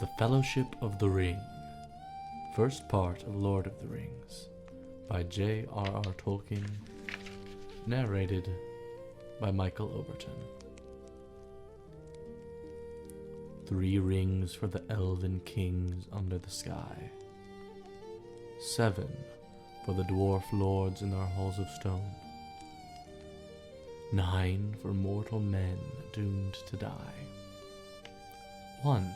The Fellowship of the Ring, first part of Lord of the Rings, by J.R.R. Tolkien, narrated by Michael Overton. 3 rings for the elven kings under the sky. 7 for the dwarf lords in their halls of stone. 9 for mortal men doomed to die. 1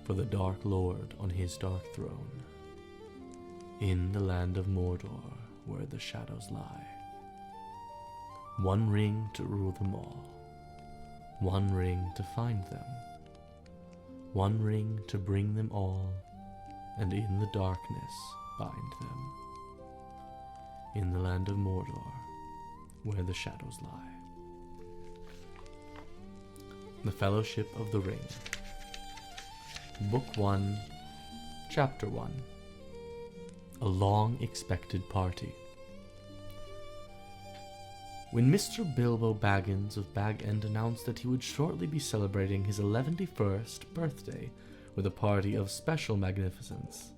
for the Dark Lord on his dark throne, in the land of Mordor where the shadows lie. 1 ring to rule them all, 1 ring to find them, 1 ring to bring them all, and in the darkness bind them, in the land of Mordor where the shadows lie. The Fellowship of the Ring. Book 1, Chapter 1. A long-expected party. When Mr. Bilbo Baggins of Bag End announced that he would shortly be celebrating his 11th birthday with a party of special magnificence,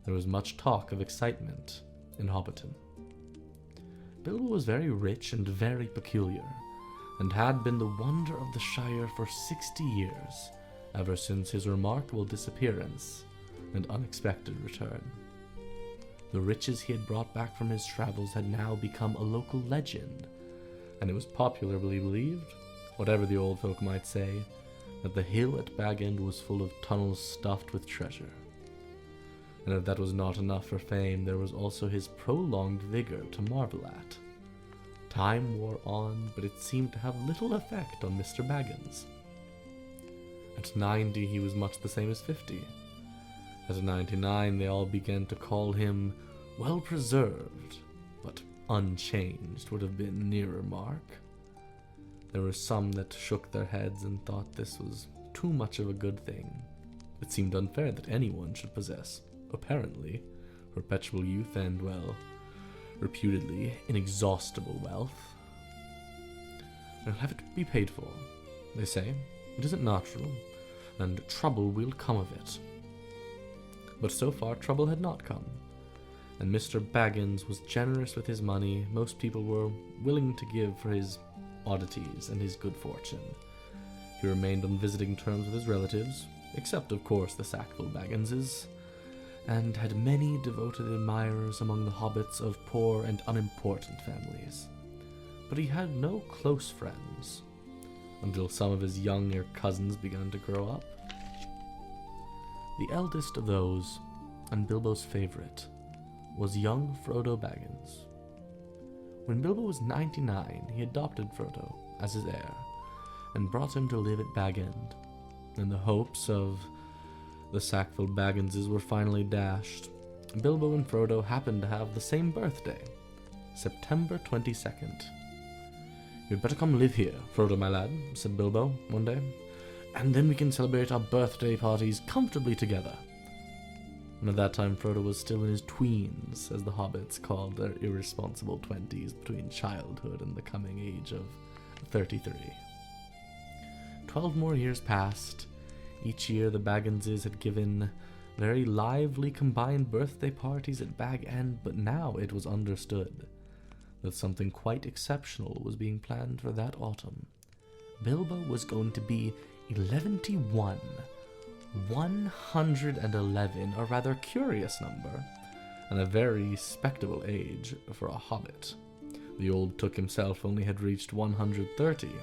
there was much talk of excitement in Hobbiton. Bilbo was very rich and very peculiar, and had been the wonder of the Shire for 60 years, ever since his remarkable disappearance and unexpected return. The riches he had brought back from his travels had now become a local legend, and it was popularly believed, whatever the old folk might say, that the hill at Bag End was full of tunnels stuffed with treasure. And if that was not enough for fame, there was also his prolonged vigor to marvel at. Time wore on, but it seemed to have little effect on Mr. Baggins. At 90, he was much the same as 50. At 99, they all began to call him well-preserved, but unchanged would have been nearer mark. There were some that shook their heads and thought this was too much of a good thing. It seemed unfair that anyone should possess, apparently, perpetual youth and, well, reputedly inexhaustible wealth. They'll have it be paid for, they say. It isn't natural, and trouble will come of it. But so far trouble had not come, and Mr. Baggins was generous with his money most people were willing to give for his oddities and his good fortune. He remained on visiting terms with his relatives, except of course the Sackville Bagginses, and had many devoted admirers among the hobbits of poor and unimportant families. But he had no close friends, until some of his younger cousins began to grow up. The eldest of those, and Bilbo's favorite, was young Frodo Baggins. When Bilbo was 99, he adopted Frodo as his heir, and brought him to live at Bag End, and the hopes of the Sackville Bagginses were finally dashed. Bilbo and Frodo happened to have the same birthday, September 22nd. "You'd better come live here, Frodo, my lad," said Bilbo one day, "and then we can celebrate our birthday parties comfortably together." And at that time Frodo was still in his tweens, as the hobbits called their irresponsible 20s between childhood and the coming age of 33. 12 more years passed. Each year the Bagginses had given very lively combined birthday parties at Bag End, but now it was understood that something quite exceptional was being planned for that autumn. Bilbo was going to be 111. 111, a rather curious number, and a very respectable age for a hobbit. The old Took himself only had reached 130,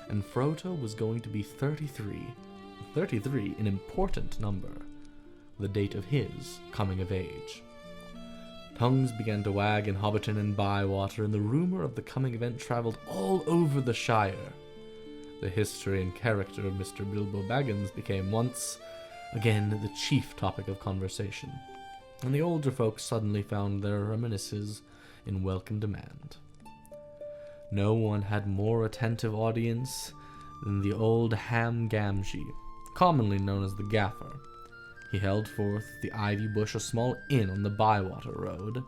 and Frodo was going to be 33. 33, an important number, the date of his coming of age. Tongues began to wag in Hobbiton and Bywater, and the rumor of the coming event traveled all over the Shire. The history and character of Mr. Bilbo Baggins became once again the chief topic of conversation, and the older folks suddenly found their reminiscences in welcome demand. No one had more attentive audience than the old Ham Gamgee, commonly known as the Gaffer. He held forth at the Ivy Bush, a small inn on the Bywater Road,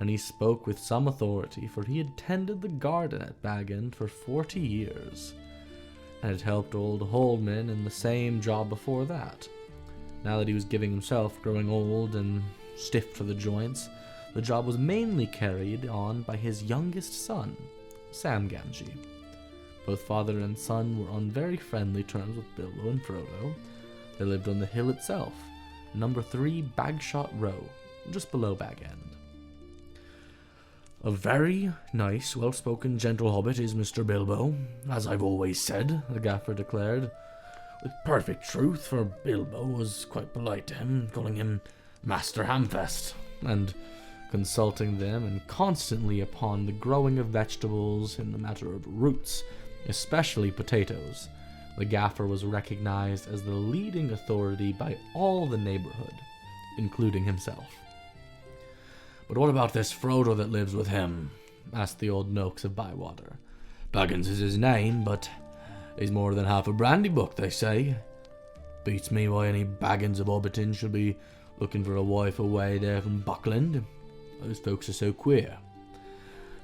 and he spoke with some authority, for he had tended the garden at Bag End for 40 years. and had helped old Hallman in the same job before that. Now that he was giving himself, growing old and stiff to the joints, the job was mainly carried on by his youngest son, Sam Gamgee. Both father and son were on very friendly terms with Bilbo and Frodo. They lived on the hill itself, number 3 Bagshot Row, just below Bag End. A very nice, well-spoken, gentle hobbit is Mr. Bilbo, as I've always said, the gaffer declared, with perfect truth, for Bilbo was quite polite to him, calling him Master Hamfest, and consulting them and constantly upon the growing of vegetables in the matter of roots, especially potatoes. The gaffer was recognized as the leading authority by all the neighborhood, including himself. "But what about this Frodo that lives with him?" asked the old Noakes of Bywater. "Baggins is his name, but he's more than half a brandy buck, they say. Beats me why any Baggins of Hobbiton should be looking for a wife away there from Buckland. Those folks are so queer."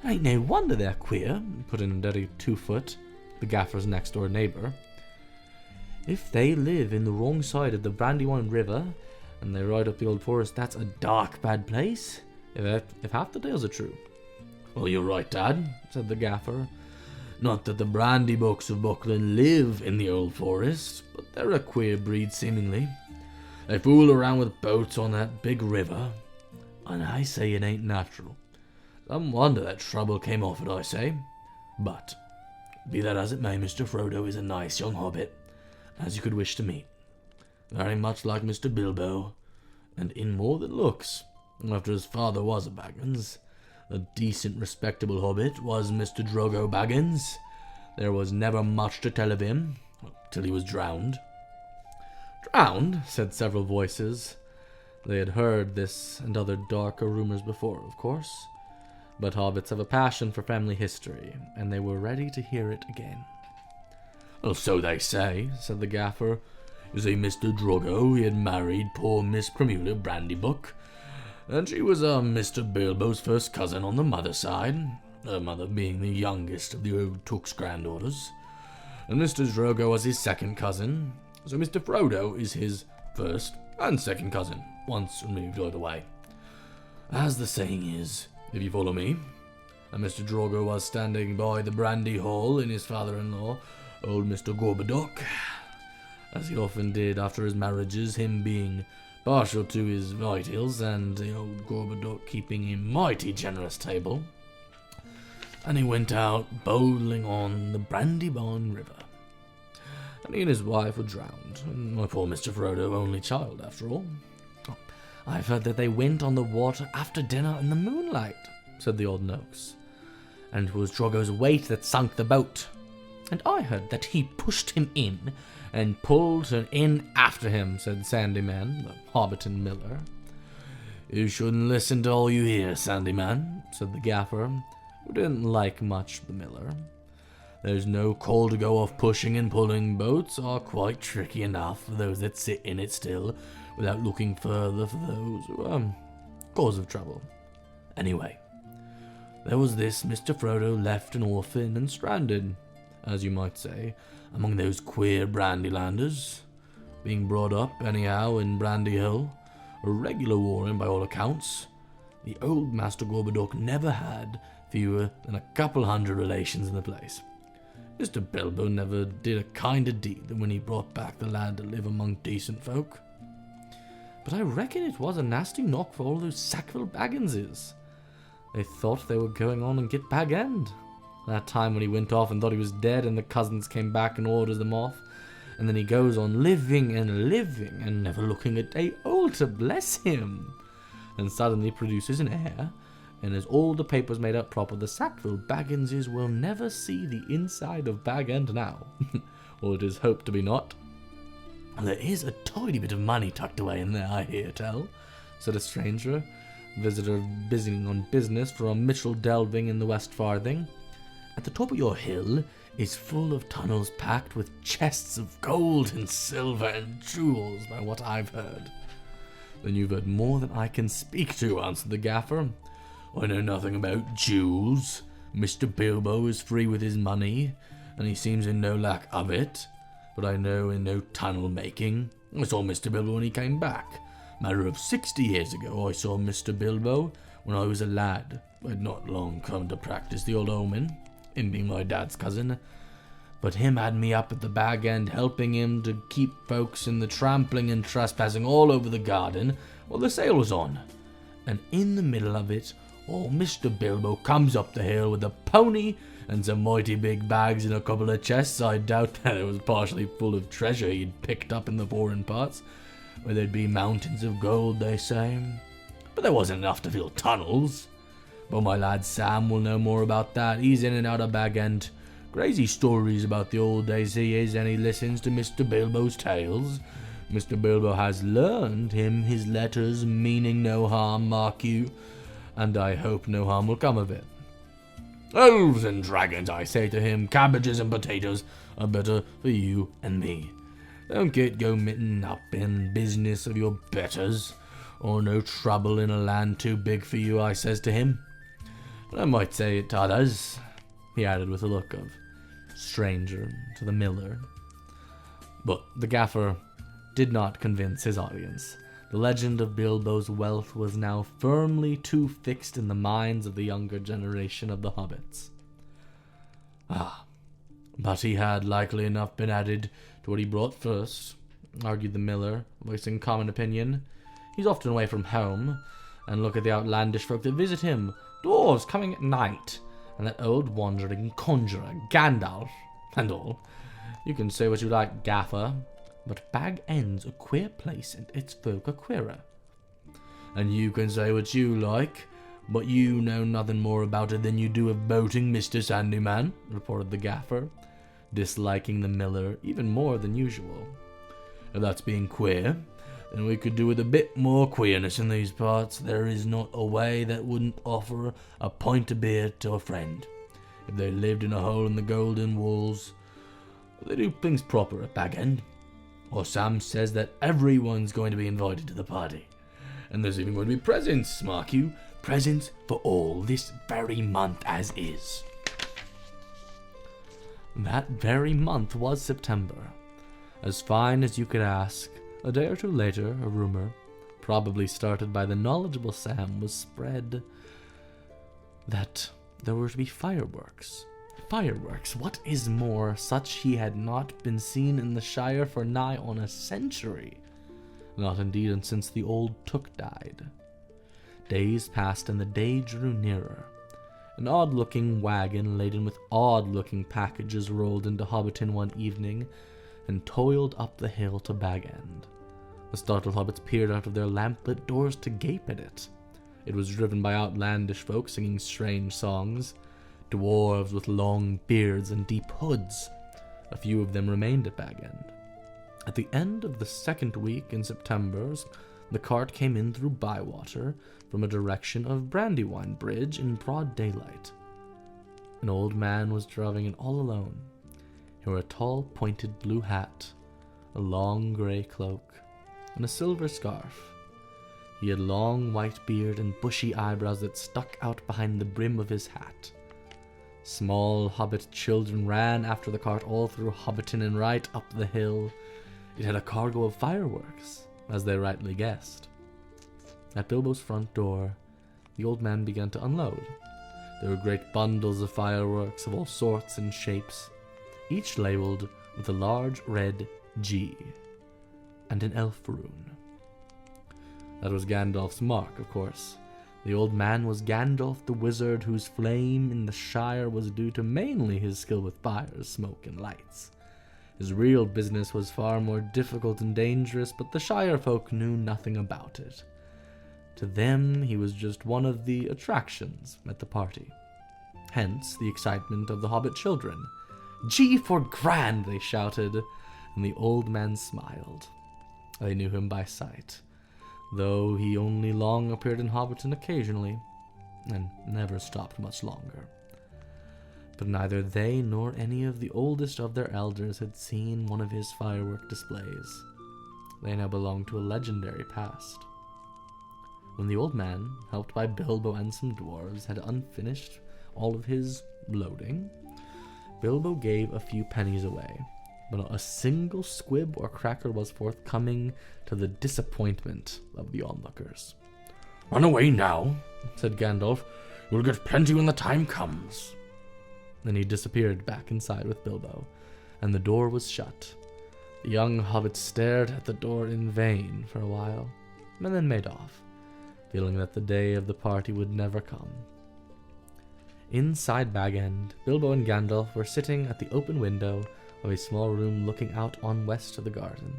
"Ain't no wonder they're queer," put in Daddy Twofoot, the gaffer's next-door neighbour. "If they live in the wrong side of the Brandywine River, and they ride up the Old Forest, that's a dark, bad place, if half the tales are true." "Well, you're right, Dad," said the gaffer. "Not that the brandy bucks of Buckland live in the Old Forest, but they're a queer breed, seemingly. They fool around with boats on that big river, and I say it ain't natural. Some wonder that trouble came off it, I say. But, be that as it may, Mr. Frodo is a nice young hobbit, as you could wish to meet. Very much like Mr. Bilbo, and in more than looks, after his father was a Baggins. A decent, respectable hobbit was Mr. Drogo Baggins. There was never much to tell of him, till he was drowned." "Drowned?" said several voices. They had heard this and other darker rumors before, of course, but hobbits have a passion for family history, and they were ready to hear it again. "Well, so they say," said the gaffer. "You see, Mr. Drogo, he had married poor Miss Primula Brandybuck, and she was Mr. Bilbo's first cousin on the mother's side, her mother being the youngest of the old Took's granddaughters, and Mr. Drogo was his second cousin, so Mr. Frodo is his first and second cousin, once removed either way. As the saying is, if you follow me, and Mr. Drogo was standing by the brandy hall in his father-in-law, old Mr. Gorboduc, as he often did after his marriages, him being partial to his vitals, and the old Gorboduc keeping him mighty generous table, and he went out bowling on the Brandywine River, and he and his wife were drowned, and my poor Mr. Frodo, only child after all." "I've heard that they went on the water after dinner in the moonlight," said the old Noakes, "and it was Drogo's weight that sunk the boat. And I heard that he pushed him in and pulled her in after him," said Sandyman, the Hobbiton miller. "You shouldn't listen to all you hear, Sandyman," said the gaffer, who didn't like much the miller. "There's no call to go off pushing and pulling. Boats are quite tricky enough for those that sit in it still, without looking further for those who cause of trouble. Anyway, there was this Mr. Frodo left an orphan and stranded, as you might say, among those queer Brandylanders, being brought up anyhow in Brandy Hill, a regular warren by all accounts. The old Master Gorboduc never had fewer than a couple hundred relations in the place. Mr. Bilbo never did a kinder deed than when he brought back the lad to live among decent folk. But I reckon it was a nasty knock for all those Sackville Bagginses. They thought they were going on and get Bag End. That time when he went off and thought he was dead, and the cousins came back and orders them off, and then he goes on living and never looking a day older, bless him, and suddenly produces an heir, and as all the papers made out proper, the Sackville Bagginses will never see the inside of Bag End now, or it is hoped to be not. "There is a tidy bit of money tucked away in there, I hear tell," said a stranger, visitor busying on business for a Mitchell delving in the West Farthing. "At the top of your hill is full of tunnels packed with chests of gold and silver and jewels, by what I've heard." "Then you've heard more than I can speak to," answered the gaffer. "I know nothing about jewels. Mr. Bilbo is free with his money, and he seems in no lack of it, but I know in no tunnel making. I saw Mr. Bilbo when he came back. Matter of 60 years ago I saw Mr. Bilbo when I was a lad. I'd not long come to practice the old omen, him being my dad's cousin, but him had me up at the bag end helping him to keep folks in the trampling and trespassing all over the garden while the sale was on. And in the middle of it, old Mr. Bilbo comes up the hill with a pony and some mighty big bags and a couple of chests. I doubt that it was partially full of treasure he'd picked up in the foreign parts, where there'd be mountains of gold, they say. But there wasn't enough to fill tunnels. But my lad Sam will know more about that. He's in and out of Bag End. Crazy stories about the old days he is, and he listens to Mr. Bilbo's tales. Mr. Bilbo has learned him his letters, meaning no harm, mark you, and I hope no harm will come of it. Elves and dragons, I say to him, cabbages and potatoes are better for you and me. Don't go mitten up in business of your betters, or no trouble in a land too big for you, I says to him. But I might say it to others, he added with a look of stranger to the miller. But the gaffer did not convince his audience. The legend of Bilbo's wealth was now firmly too fixed in the minds of the younger generation of the hobbits. But he had likely enough been added to what he brought first, argued the miller, voicing common opinion. He's often away from home, and look at the outlandish folk that visit him, dwarves coming at night, and that old wandering conjurer, Gandalf, and all. You can say what you like, gaffer, but Bag End's a queer place, and its folk are queerer. And you can say what you like, but you know nothing more about it than you do of boating, Mr. Sandyman, reported the gaffer, disliking the miller even more than usual. If that's being queer, then we could do with a bit more queerness in these parts. There is not a way that wouldn't offer a pint of beer to a friend, if they lived in a hole in the golden walls. They do things proper at Bag End. Or Sam says that everyone's going to be invited to the party. And there's even going to be presents, mark you. Presents for all this very month as is. That very month was September. As fine as you could ask. A day or two later, a rumor, probably started by the knowledgeable Sam, was spread that there were to be fireworks. Fireworks, what is more, such he had not been seen in the Shire for nigh on a century. Not indeed since the old Took died. Days passed and the day drew nearer. An odd-looking wagon laden with odd-looking packages rolled into Hobbiton one evening and toiled up the hill to Bag End. The startled hobbits peered out of their lamplit doors to gape at it. It was driven by outlandish folk singing strange songs, dwarves with long beards and deep hoods. A few of them remained at Bag End. At the end of the second week in September, the cart came in through Bywater from a direction of Brandywine Bridge in broad daylight. An old man was driving it all alone. He wore a tall, pointed blue hat, a long grey cloak, and a silver scarf. He had long white beard and bushy eyebrows that stuck out behind the brim of his hat. Small hobbit children ran after the cart all through Hobbiton and right up the hill. It had a cargo of fireworks, as they rightly guessed. At Bilbo's front door, the old man began to unload. There were great bundles of fireworks of all sorts and shapes, each labeled with a large red G and an elf rune. That was Gandalf's mark, of course. The old man was Gandalf the wizard, whose flame in the Shire was due to mainly his skill with fires, smoke, and lights. His real business was far more difficult and dangerous, but the Shire folk knew nothing about it. To them, he was just one of the attractions at the party. Hence, the excitement of the hobbit children. "G for grand!" they shouted, and the old man smiled. They knew him by sight, though he only long appeared in Hobbiton occasionally, and never stopped much longer. But neither they nor any of the oldest of their elders had seen one of his firework displays. They now belonged to a legendary past. When the old man, helped by Bilbo and some dwarves, had unfinished all of his loading, Bilbo gave a few pennies away, but not a single squib or cracker was forthcoming, to the disappointment of the onlookers. "Run away now," said Gandalf. "You'll get plenty when the time comes." Then he disappeared back inside with Bilbo, and the door was shut. The young hobbit stared at the door in vain for a while, and then made off, feeling that the day of the party would never come. Inside Bag End, Bilbo and Gandalf were sitting at the open window of a small room looking out on west to the garden.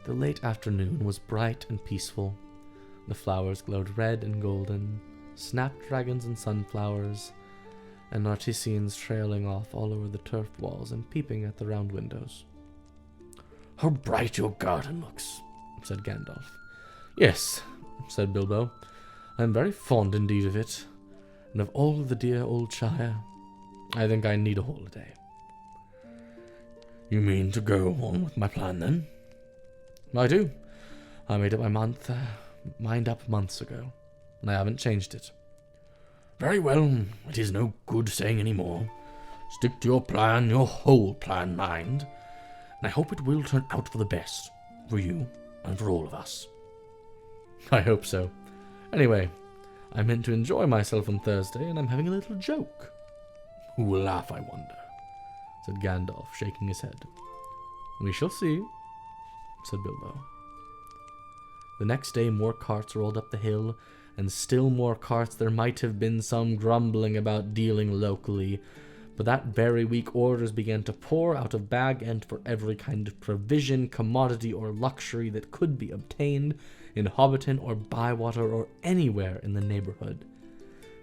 The late afternoon was bright and peaceful. The flowers glowed red and golden, snapdragons and sunflowers, and narcissions trailing off all over the turf walls and peeping at the round windows. "How bright your garden looks," said Gandalf. "Yes," said Bilbo. "I am very fond indeed of it, and of all the dear old Shire. I think I need a holiday." "You mean to go on with my plan, then?" "I do. I made up my mind up months ago, and I haven't changed it." "Very well. It is no good saying any more. Stick to your plan, your whole plan, mind. And I hope it will turn out for the best, for you and for all of us." "I hope so. Anyway, I meant to enjoy myself on Thursday, and I'm having a little joke." "Who will laugh, I wonder?" said Gandalf, shaking his head. "We shall see," said Bilbo. The next day more carts rolled up the hill, and still more carts. There might have been some grumbling about dealing locally, but that very week orders began to pour out of Bag End for every kind of provision, commodity, or luxury that could be obtained in Hobbiton or Bywater or anywhere in the neighborhood.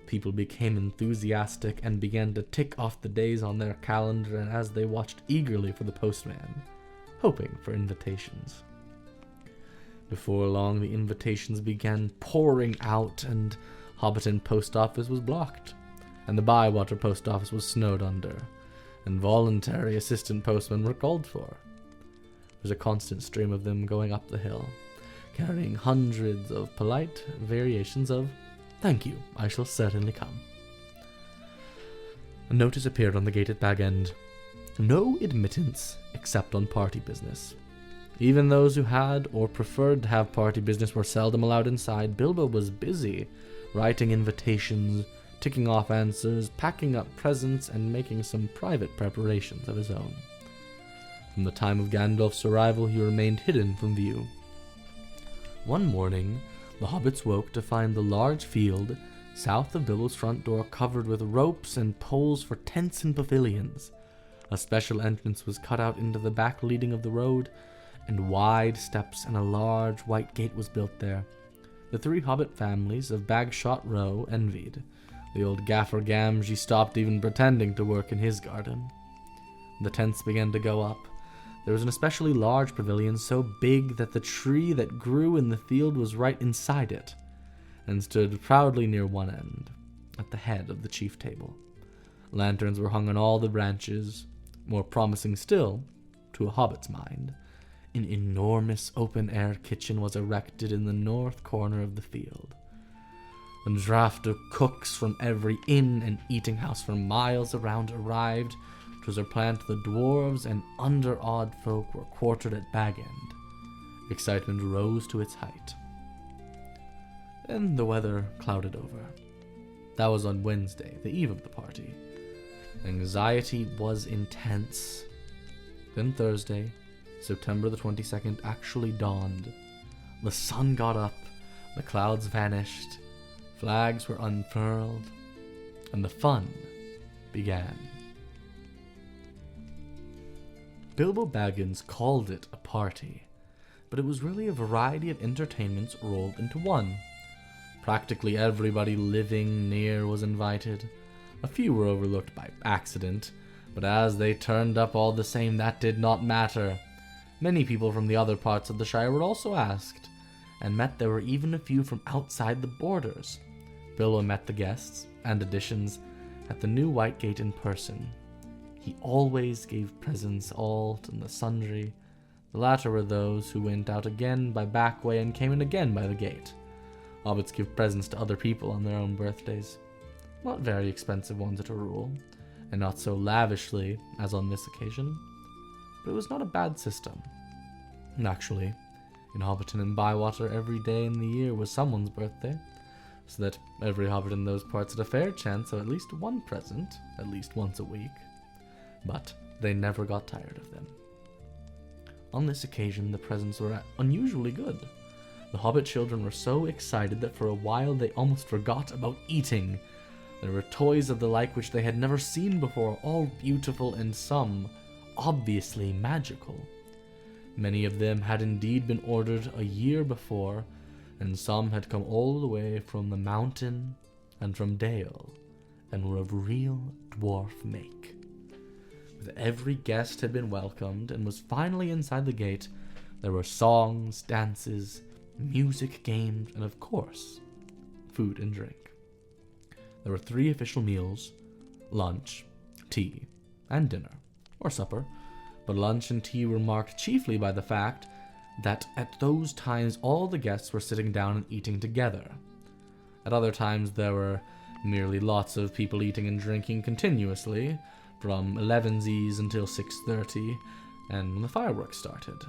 People became enthusiastic and began to tick off the days on their calendar, and as they watched eagerly for the postman, hoping for invitations. Before long, the invitations began pouring out, and Hobbiton post office was blocked, and the Bywater post office was snowed under, and voluntary assistant postmen were called for. There's a constant stream of them going up the hill, carrying hundreds of polite variations of "Thank you, I shall certainly come." A notice appeared on the gate at Bag End. No admittance except on party business. Even those who had or preferred to have party business were seldom allowed inside. Bilbo was busy writing invitations, ticking off answers, packing up presents, and making some private preparations of his own. From the time of Gandalf's arrival, he remained hidden from view. One morning, the hobbits woke to find the large field south of Bilbo's front door covered with ropes and poles for tents and pavilions. A special entrance was cut out into the back leading of the road, and wide steps and a large white gate was built there. The three hobbit families of Bagshot Row envied. The old gaffer Gamgee stopped even pretending to work in his garden. The tents began to go up. There was an especially large pavilion, so big that the tree that grew in the field was right inside it, and stood proudly near one end, at the head of the chief table. Lanterns were hung on all the branches. More promising still, to a hobbit's mind, an enormous open-air kitchen was erected in the north corner of the field. A draft of cooks from every inn and eating house for miles around arrived. 'Twas a plan the dwarves and under-awed folk were quartered at Bag End. Excitement rose to its height. Then the weather clouded over. That was on Wednesday, the eve of the party. Anxiety was intense. Then Thursday, September the 22nd, actually dawned. The sun got up, the clouds vanished, flags were unfurled, and the fun began. Bilbo Baggins called it a party, but it was really a variety of entertainments rolled into one. Practically everybody living near was invited. A few were overlooked by accident, but as they turned up all the same, that did not matter. Many people from the other parts of the Shire were also asked, and there were even a few from outside the borders. Bilbo met the guests and additions at the new White Gate in person. He always gave presents all and the sundry. The latter were those who went out again by back way and came in again by the gate. Hobbits give presents to other people on their own birthdays. Not very expensive ones at a rule, and not so lavishly as on this occasion, but it was not a bad system. And actually, in Hobbiton and Bywater, every day in the year was someone's birthday, so that every hobbit in those parts had a fair chance of at least one present, at least once a week. But they never got tired of them. On this occasion, the presents were unusually good. The hobbit children were so excited that for a while they almost forgot about eating. There were toys of the like which they had never seen before, all beautiful and some obviously magical. Many of them had indeed been ordered a year before, and some had come all the way from the mountain and from Dale, and were of real dwarf make. With every guest had been welcomed and was finally inside the gate, there were songs, dances, music, games, and of course, food and drink. There were 3 official meals: lunch, tea, and dinner, or supper, but lunch and tea were marked chiefly by the fact that at those times all the guests were sitting down and eating together. At other times there were merely lots of people eating and drinking continuously, from 11s until 6:30, and when the fireworks started.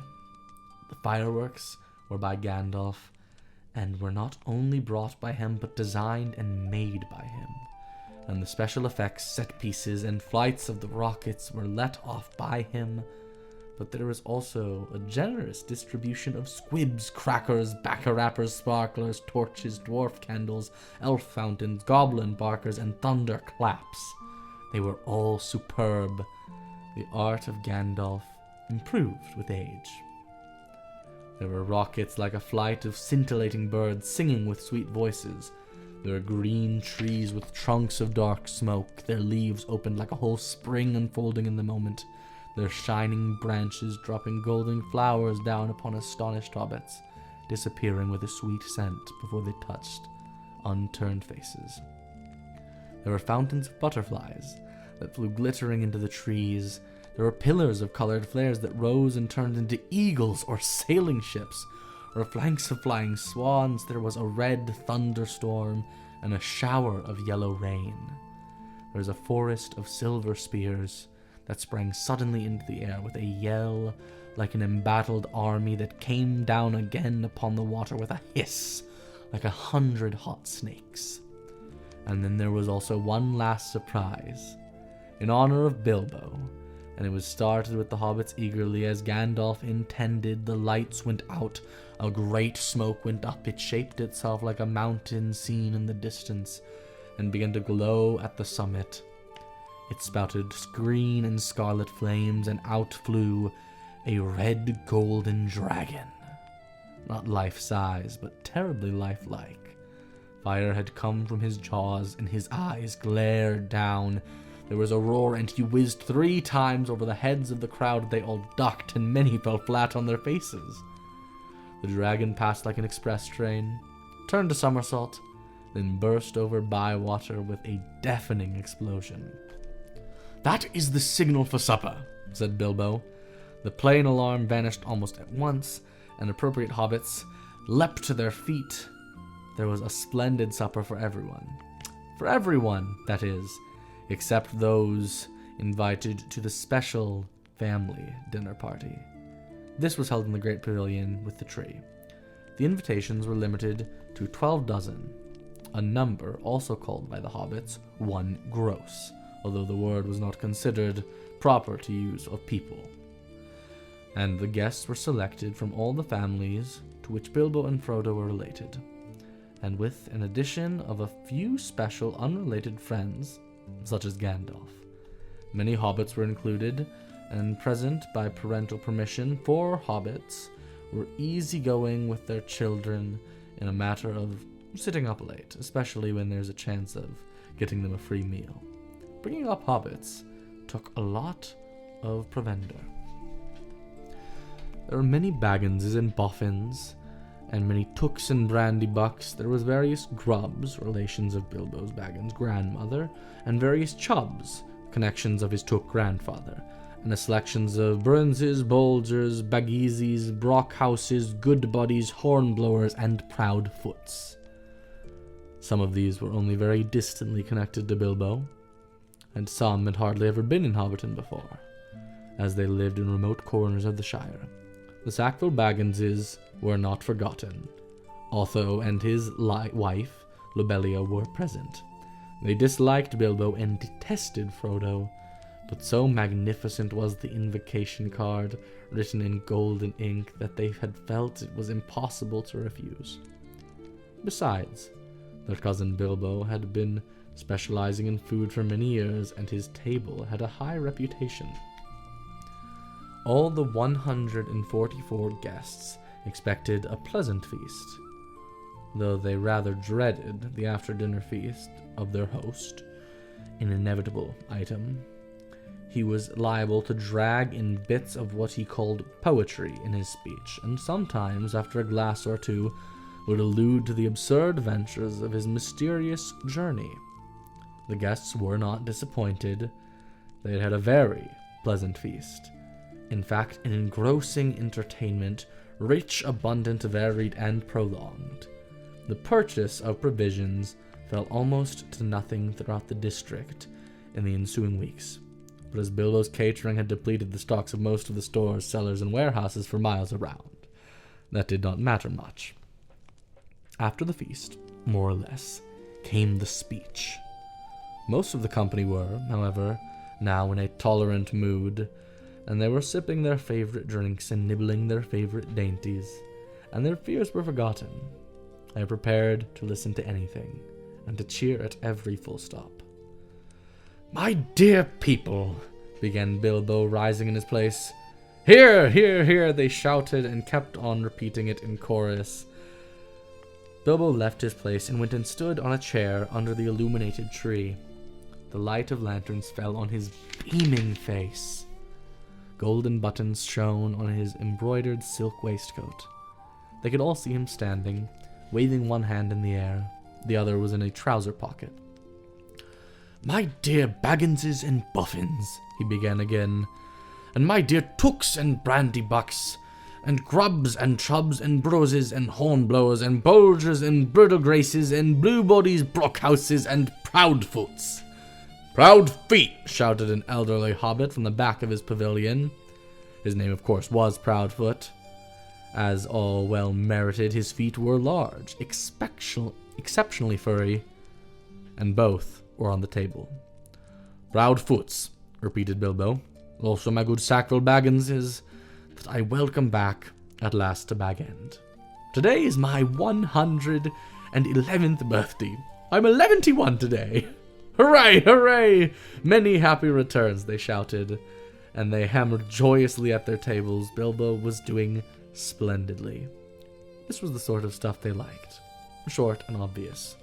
The fireworks were by Gandalf, and were not only brought by him, but designed and made by him. And the special effects, set pieces, and flights of the rockets were let off by him. But there was also a generous distribution of squibs, crackers, bacca-rappers, sparklers, torches, dwarf candles, elf fountains, goblin barkers, and thunder claps. They were all superb. The art of Gandalf improved with age. There were rockets like a flight of scintillating birds singing with sweet voices. There were green trees with trunks of dark smoke, their leaves opened like a whole spring unfolding in the moment, their shining branches dropping golden flowers down upon astonished hobbits, disappearing with a sweet scent before they touched unturned faces. There were fountains of butterflies that flew glittering into the trees. There were pillars of colored flares that rose and turned into eagles or sailing ships, or flanks of flying swans. There was a red thunderstorm and a shower of yellow rain. There was a forest of silver spears that sprang suddenly into the air with a yell like an embattled army that came down again upon the water with a hiss like 100 hot snakes. And then there was also one last surprise, in honor of Bilbo, and it was started with the hobbits eagerly as Gandalf intended. The lights went out, a great smoke went up, it shaped itself like a mountain seen in the distance, and began to glow at the summit. It spouted green and scarlet flames, and out flew a red golden dragon. Not life-size, but terribly lifelike. Fire had come from his jaws, and his eyes glared down. There was a roar, and he whizzed 3 times over the heads of the crowd. They all ducked, and many fell flat on their faces. The dragon passed like an express train, turned a somersault, then burst over Bywater with a deafening explosion. "That is the signal for supper," said Bilbo. The plain alarm vanished almost at once, and appropriate hobbits leapt to their feet. There was a splendid supper for everyone. For everyone, that is, except those invited to the special family dinner party. This was held in the Great Pavilion with the tree. The invitations were limited to 12 dozen, a number also called by the hobbits 1 gross, although the word was not considered proper to use of people. And the guests were selected from all the families to which Bilbo and Frodo were related, and with an addition of a few special unrelated friends, such as Gandalf. Many hobbits were included, and present by parental permission. 4 hobbits were easygoing with their children in a matter of sitting up late, especially when there's a chance of getting them a free meal. Bringing up hobbits took a lot of provender. There were many Bagginses and Boffins, and many Tooks and Brandybucks. There was various Grubbs, relations of Bilbo's Baggins' grandmother, and various Chubbs, connections of his Took grandfather, and the selections of Burnses, Bolgers, Baggeeses, Brockhouses, Goodbodies, Hornblowers, and Proudfoots. Some of these were only very distantly connected to Bilbo. and some had hardly ever been in Hobbiton before, as they lived in remote corners of the Shire. The Sackville Bagginses were not forgotten. Otho and his wife, Lobelia, were present. They disliked Bilbo and detested Frodo, but so magnificent was the invocation card, written in golden ink, that they had felt it was impossible to refuse. Besides, their cousin Bilbo had been specializing in food for many years, and his table had a high reputation. All the 144 guests expected a pleasant feast, though they rather dreaded the after-dinner feast of their host, an inevitable item. He was liable to drag in bits of what he called poetry in his speech, and sometimes, after a glass or two, would allude to the absurd ventures of his mysterious journey. The guests were not disappointed. They had had a very pleasant feast. In fact, an engrossing entertainment, rich, abundant, varied, and prolonged. The purchase of provisions fell almost to nothing throughout the district in the ensuing weeks. But as Bilbo's catering had depleted the stocks of most of the stores, cellars, and warehouses for miles around, that did not matter much. After the feast, more or less, came the speech. Most of the company were, however, now in a tolerant mood, and they were sipping their favorite drinks and nibbling their favorite dainties, and their fears were forgotten. They were prepared to listen to anything, and to cheer at every full stop. "My dear people," began Bilbo, rising in his place. "Hear, hear, hear," they shouted, and kept on repeating it in chorus. Bilbo left his place and went and stood on a chair under the illuminated tree. The light of lanterns fell on his beaming face. Golden buttons shone on his embroidered silk waistcoat. They could all see him standing, waving one hand in the air. The other was in a trouser pocket. "My dear Bagginses and Buffins," he began again, "and my dear Tooks and Brandybucks, and Grubbs and Chubbs and Broses and Hornblowers and Bulgers and Burdlegraces and Bluebodies, Brockhouses and Proudfoots." "Proud feet," shouted an elderly hobbit from the back of his pavilion. His name, of course, was Proudfoot. As all well merited, his feet were large, exceptionally furry, and both were on the table. "Proudfoots," repeated Bilbo. "Also, my good Sackville Bagginses, that I welcome back at last to Bag End. Today is my 111th birthday. I'm 111 today. Hooray, hooray! Many happy returns," they shouted, and they hammered joyously at their tables. Bilbo was doing splendidly. This was the sort of stuff they liked. Short and obvious.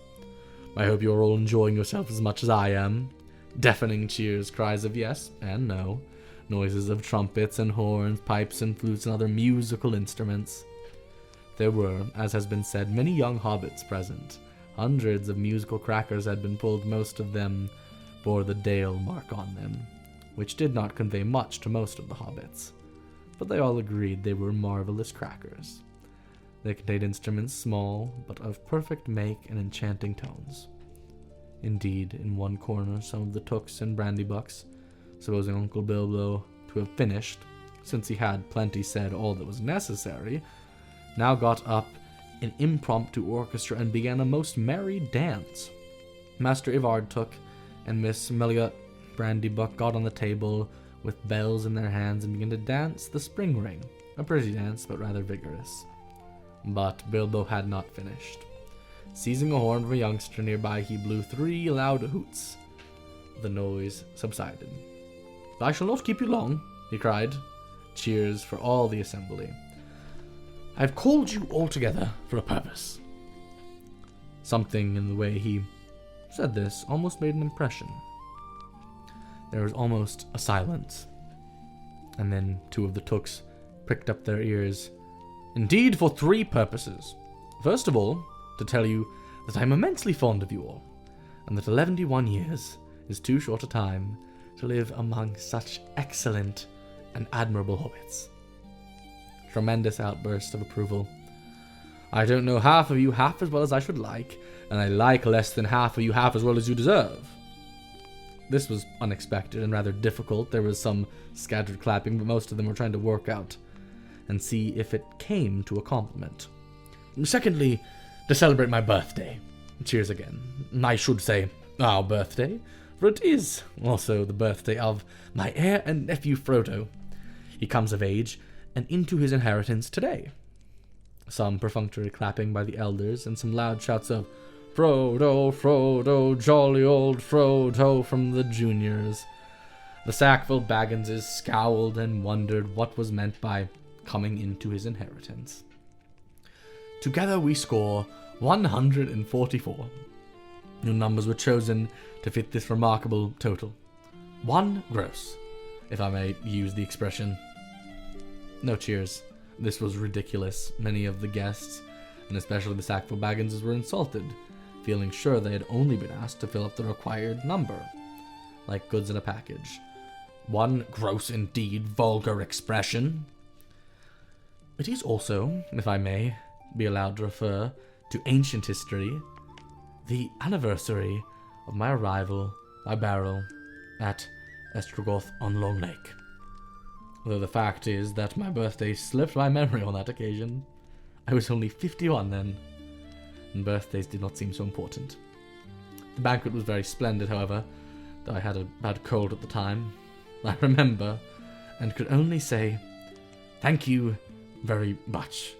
"I hope you're all enjoying yourself as much as I am." Deafening cheers, cries of yes and no, noises of trumpets and horns, pipes and flutes and other musical instruments. There were, as has been said, many young hobbits present. Hundreds of musical crackers had been pulled. Most of them bore the Dale mark on them, which did not convey much to most of the hobbits, but they all agreed they were marvelous crackers. They contained instruments small, but of perfect make and enchanting tones. Indeed, in one corner, some of the Tooks and Brandybucks, supposing Uncle Bilbo to have finished, since he had plenty said all that was necessary, now got up an impromptu orchestra and began a most merry dance. Master Ivard Took and Miss Melia Brandybuck got on the table with bells in their hands and began to dance the spring ring, a pretty dance, but rather vigorous. But Bilbo had not finished. Seizing a horn from a youngster nearby, he blew 3 loud hoots. The noise subsided. "I shall not keep you long," he cried. Cheers for all the assembly. "I've called you all together for a purpose." Something in the way he said this almost made an impression. There was almost a silence, and then 2 of the Tooks pricked up their ears. "Indeed, for 3 purposes. First of all, to tell you that I am immensely fond of you all, and that 11 years is too short a time to live among such excellent and admirable hobbits." Tremendous outburst of approval. "I don't know half of you half as well as I should like, and I like less than half of you half as well as you deserve." This was unexpected and rather difficult. There was some scattered clapping, but most of them were trying to work out and see if it came to a compliment. Secondly, to celebrate my birthday. Cheers again. I should say our birthday, for it is also the birthday of my heir and nephew Frodo. He comes of age and into his inheritance today. Some perfunctory clapping by the elders and some loud shouts of Frodo, Frodo, jolly old Frodo from the juniors. The Sackville Bagginses scowled and wondered what was meant by coming into his inheritance. Together we score 144. New numbers were chosen to fit this remarkable total. 1 gross, if I may use the expression. No cheers. This was ridiculous. Many of the guests, and especially the Sackville Bagginses, were insulted, feeling sure they had only been asked to fill up the required number, like goods in a package. 1 gross indeed, vulgar expression. It is also, if I may be allowed to refer to ancient history, the anniversary of my arrival by barrel at Estragoth on Long Lake. Though the fact is that my birthday slipped my memory on that occasion. I was only 51 then, and birthdays did not seem so important. The banquet was very splendid, however, though I had a bad cold at the time. I remember, and could only say, thank you very much.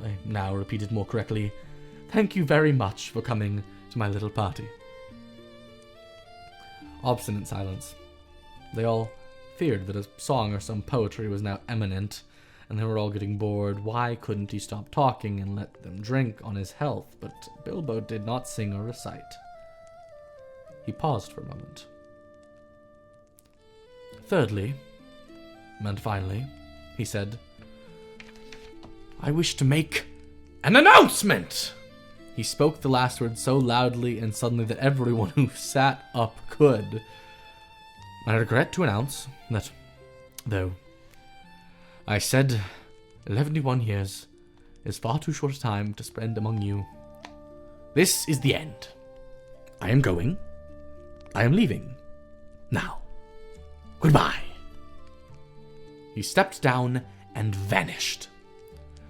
I now repeat it more correctly. Thank you very much for coming to my little party. Obstinate silence. They all feared that a song or some poetry was now imminent, and they were all getting bored. Why couldn't he stop talking and let them drink on his health? But Bilbo did not sing or recite. He paused for a moment. Thirdly, and finally, he said, I wish to make an announcement! He spoke the last word so loudly and suddenly that everyone who sat up could. I regret to announce that, though I said 11 years is far too short a time to spend among you, this is the end. I am going. I am leaving. Now. Goodbye. He stepped down and vanished.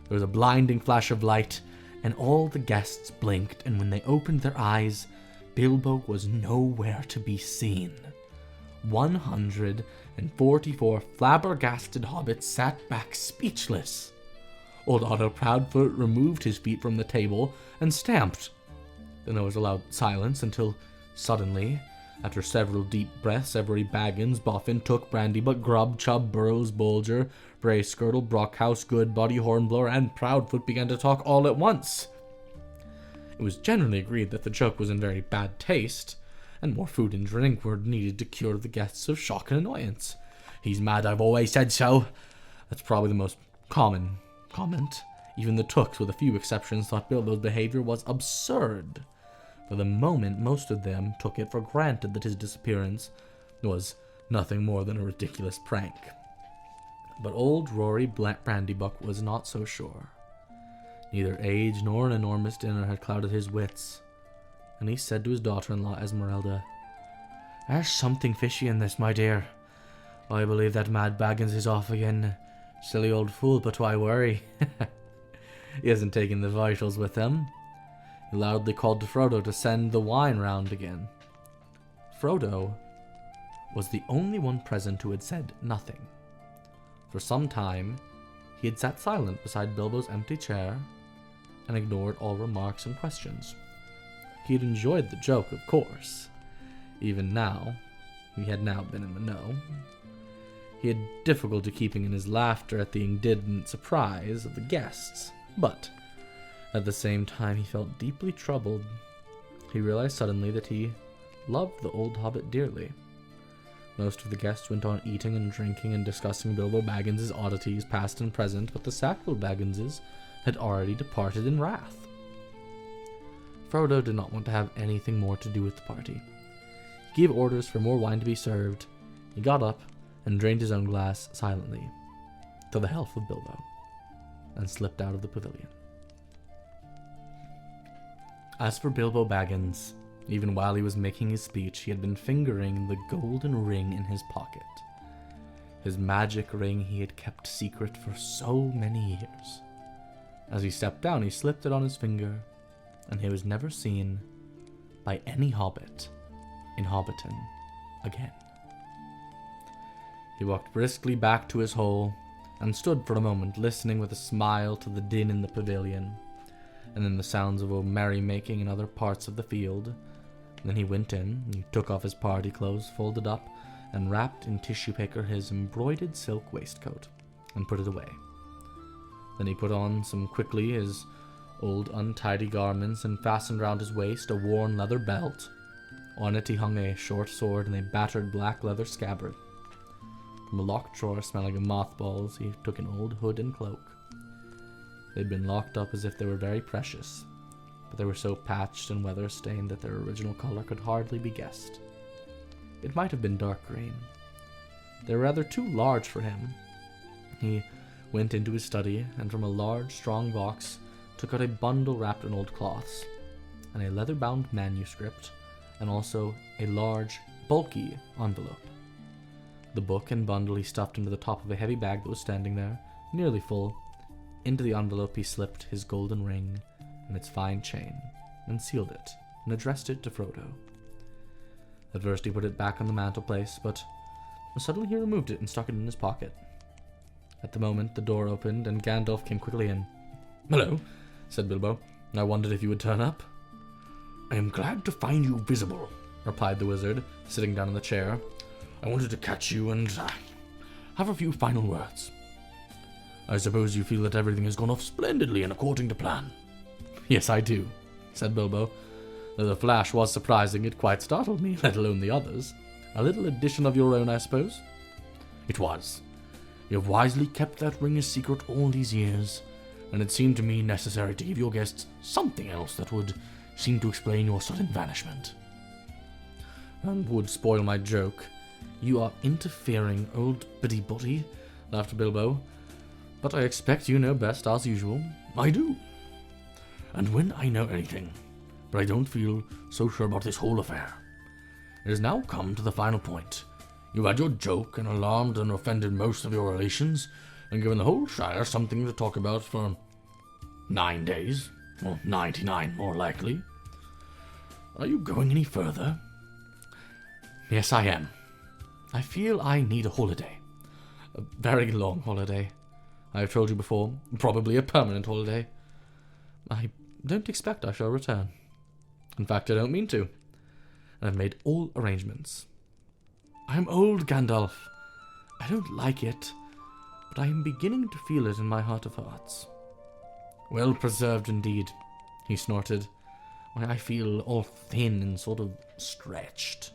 There was a blinding flash of light, and all the guests blinked, and when they opened their eyes, Bilbo was nowhere to be seen. 144 flabbergasted hobbits sat back speechless. Old Otto Proudfoot removed his feet from the table and stamped. Then there was a loud silence until, suddenly, after several deep breaths, every Baggins, Boffin, Took, Brandybuck, Grubb, Chubb, Burrows, Bolger, Bracegirdle, Brockhouse, Goodbody, Hornblower, and Proudfoot began to talk all at once. It was generally agreed that the joke was in very bad taste, and more food and drink were needed to cure the guests of shock and annoyance. He's mad, I've always said so. That's probably the most common comment. Even the Tooks, with a few exceptions, thought Bilbo's behavior was absurd. For the moment, most of them took it for granted that his disappearance was nothing more than a ridiculous prank. But old Rory Brandybuck was not so sure. Neither age nor an enormous dinner had clouded his wits, and he said to his daughter-in-law Esmeralda, There's something fishy in this, my dear. I believe that Mad Baggins is off again. Silly old fool, but why worry? He hasn't taken the vitals with him. He loudly called to Frodo to send the wine round again. Frodo was the only one present who had said nothing. For some time, he had sat silent beside Bilbo's empty chair and ignored all remarks and questions. He had enjoyed the joke, of course. Even now, he had now been in the know. He had difficulty keeping in his laughter at the indignant surprise of the guests, but at the same time he felt deeply troubled. He realized suddenly that he loved the old hobbit dearly. Most of the guests went on eating and drinking and discussing Bilbo Baggins's oddities, past and present, but the Sackville Bagginses had already departed in wrath. Frodo did not want to have anything more to do with the party. He gave orders for more wine to be served. He got up and drained his own glass silently, to the health of Bilbo, and slipped out of the pavilion. As for Bilbo Baggins, Even while he was making his speech, he had been fingering the golden ring in his pocket. His magic ring he had kept secret for so many years. As he stepped down, he slipped it on his finger, and he was never seen by any hobbit in Hobbiton again. He walked briskly back to his hole, and stood for a moment listening with a smile to the din in the pavilion, and then the sounds of a merrymaking in other parts of the field. Then he went in, he took off his party clothes, folded up, and wrapped in tissue paper his embroidered silk waistcoat, and put it away. Then he put on quickly his old untidy garments, and fastened round his waist a worn leather belt. On it he hung a short sword and a battered black leather scabbard. From a locked drawer smelling of mothballs, he took an old hood and cloak. They'd been locked up as if they were very precious, but they were so patched and weather-stained that their original color could hardly be guessed. It might have been dark green. They were rather too large for him. He went into his study, and from a large, strong box took out a bundle wrapped in old cloths, and a leather-bound manuscript, and also a large, bulky envelope. The book and bundle he stuffed into the top of a heavy bag that was standing there, nearly full. Into the envelope he slipped his golden ring and its fine chain, and sealed it, and addressed it to Frodo. At first he put it back on the mantelpiece, but suddenly he removed it and stuck it in his pocket. At the moment the door opened, and Gandalf came quickly in. "Hello," said Bilbo. "I wondered if you would turn up." "I am glad to find you visible," replied the wizard, sitting down in the chair. "I wanted to catch you and have a few final words. I suppose you feel that everything has gone off splendidly and according to plan." "Yes, I do," said Bilbo. "Though the flash was surprising, it quite startled me, let alone the others. A little addition of your own, I suppose?" "It was. You have wisely kept that ring a secret all these years, and it seemed to me necessary to give your guests something else that would seem to explain your sudden vanishment." "And would spoil my joke. You are interfering, old biddy-body," laughed Bilbo. "But I expect you know best, as usual." "I do. And when I know anything, but I don't feel so sure about this whole affair. It has now come to the final point. You've had your joke and alarmed and offended most of your relations, and given the whole Shire something to talk about for 9 days, or 99 more likely. Are you going any further?" "Yes, I am. I feel I need a holiday. A very long holiday. I have told you before, probably a permanent holiday. I don't expect I shall return. In fact, I don't mean to. And I've made all arrangements. I am old, Gandalf. I don't like it, but I am beginning to feel it in my heart of hearts." "Well preserved indeed," he snorted. "Why, I feel all thin and sort of stretched.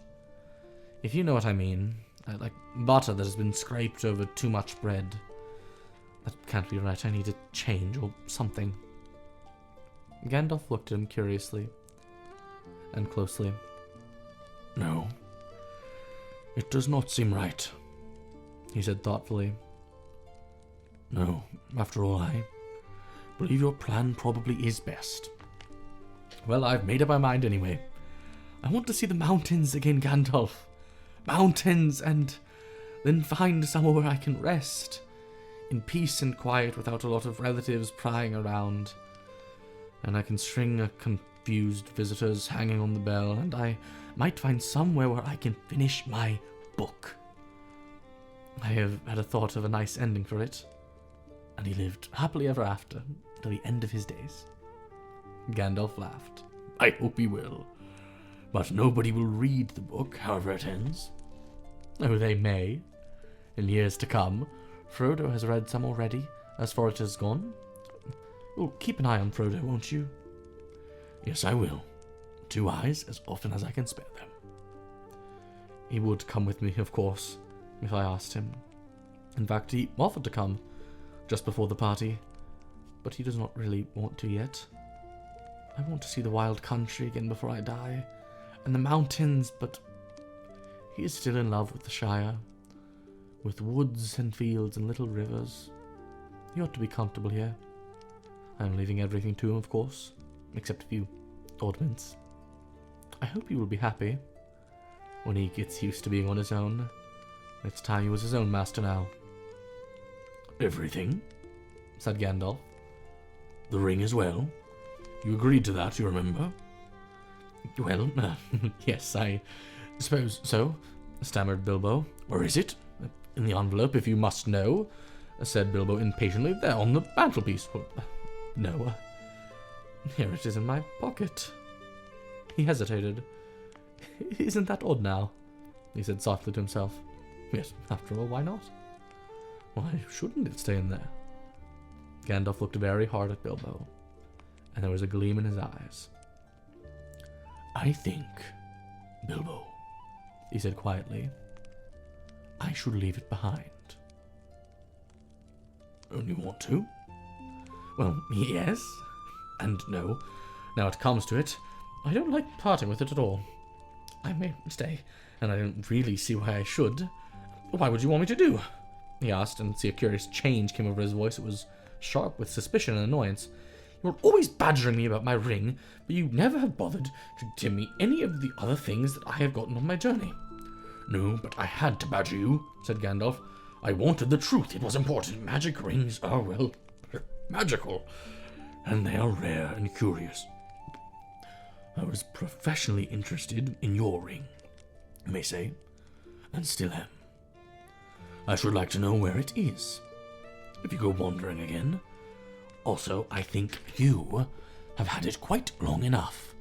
If you know what I mean, like butter that has been scraped over too much bread. That can't be right. I need a change or something." Gandalf looked at him curiously and closely. "No, it does not seem right," he said thoughtfully. "No, after all, I believe your plan probably is best." "Well, I've made up my mind anyway. I want to see the mountains again, Gandalf. Mountains, and then find somewhere where I can rest, in peace and quiet, without a lot of relatives prying around. And I can string a confused visitors hanging on the bell, and I might find somewhere where I can finish my book. I have had a thought of a nice ending for it." And he lived happily ever after, till the end of his days. Gandalf laughed. "I hope he will. But nobody will read the book, however it ends." "Oh, they may. In years to come. Frodo has read some already, as far as it has gone. You'll keep an eye on Frodo, won't you?" "Yes, I will. 2 eyes, as often as I can spare them." He would come with me, of course, if I asked him. In fact, he offered to come, just before the party, but he does not really want to yet. I want to see the wild country again before I die, and the mountains, but he is still in love with the Shire, with woods and fields and little rivers. He ought to be comfortable here. I am leaving everything to him, of course, except a few ornaments. I hope he will be happy when he gets used to being on his own. Next time he was his own master now. Everything? Said Gandalf. The ring as well? You agreed to that, you remember? Well, yes, I suppose so, stammered Bilbo. Where is it? In the envelope, if you must know, said Bilbo impatiently. There, on the mantelpiece. Well, no, here it is in my pocket. He hesitated. Isn't that odd now? He said softly to himself. Yes, after all, why not? Why shouldn't it stay in there? Gandalf looked very hard at Bilbo, and there was a gleam in his eyes. I think, Bilbo, he said quietly, I should leave it behind. Only want to? Well, yes, and no. Now it comes to it, I don't like parting with it at all. I may stay, and I don't really see why I should. Why would you want me to do? He asked, and see a curious change came over his voice. It was sharp with suspicion and annoyance. You're always badgering me about my ring, but you never have bothered to tell me any of the other things that I have gotten on my journey. No, but I had to badger you, said Gandalf. I wanted the truth. It was important. Magic rings are, well, magical, and they are rare and curious. I was professionally interested in your ring, you may say, and still am. I should like to know where it is, if you go wandering again. Also, I think you have had it quite long enough.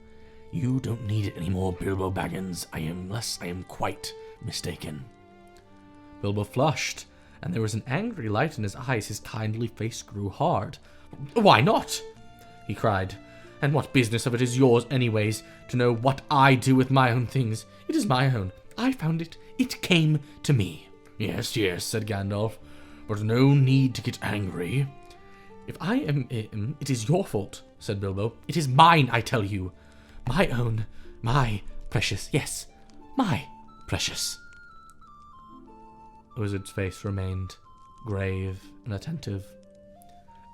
You don't need it anymore, Bilbo Baggins, unless I am quite mistaken. Bilbo flushed, and there was an angry light in his eyes. His kindly face grew hard. Why not? He cried. And what business of it is yours, anyways, to know what I do with my own things? It is my own. I found it. It came to me. Yes, yes, said Gandalf, but no need to get angry. If I am, it is your fault, said Bilbo. It is mine, I tell you. My own, my precious, yes, my precious. The wizard's face remained grave and attentive,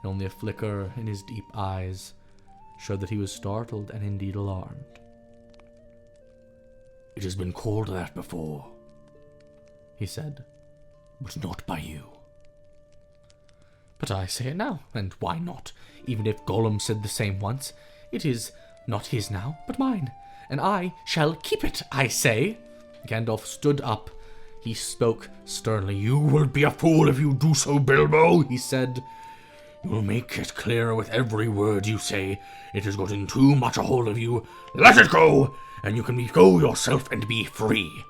and only a flicker in his deep eyes showed that he was startled and indeed alarmed. It has been called that before, he said, but not by you. But I say it now, and why not? Even if Gollum said the same once, it is not his now, but mine, and I shall keep it, I say. Gandalf stood up. He spoke sternly. You will be a fool if you do so, Bilbo, he said. You will make it clearer with every word you say. It has gotten too much a hold of you. Let it go, and you can go yourself and be free.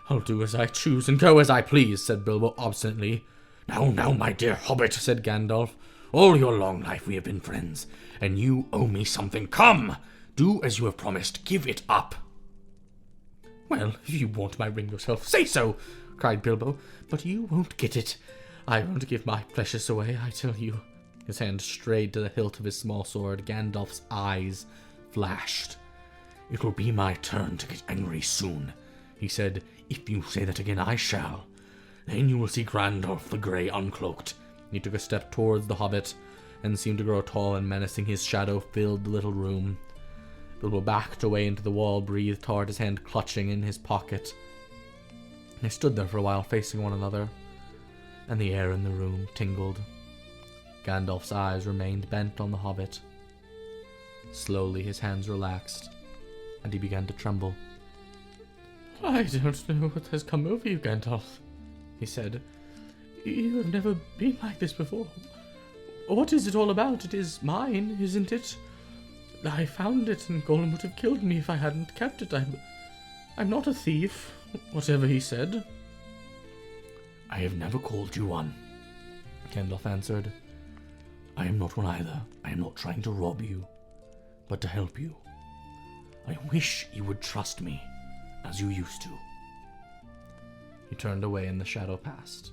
I'll do as I choose and go as I please, said Bilbo obstinately. Now, my dear hobbit, said Gandalf. All your long life we have been friends, and you owe me something. Come, do as you have promised. Give it up. Well, if you want my ring yourself, say so, cried Bilbo. But you won't get it. I won't give my precious away, I tell you. His hand strayed to the hilt of his small sword. Gandalf's eyes flashed. It will be my turn to get angry soon, he said. If you say that again, I shall. Then you will see Gandalf the Grey uncloaked. He took a step towards the hobbit, and seemed to grow tall and menacing. His shadow filled the little room. Bilbo backed away into the wall, breathed hard, his hand clutching in his pocket. They stood there for a while, facing one another, and the air in the room tingled. Gandalf's eyes remained bent on the hobbit. Slowly his hands relaxed, and he began to tremble. I don't know what has come over you, Gandalf, he said. You have never been like this before. What is it all about? It is mine, isn't it? I found it, and Gollum would have killed me if I hadn't kept it. I'm not a thief, whatever he said. I have never called you one, Gandalf answered. I am not one either. I am not trying to rob you, but to help you. I wish you would trust me, as you used to. He turned away, and the shadow passed.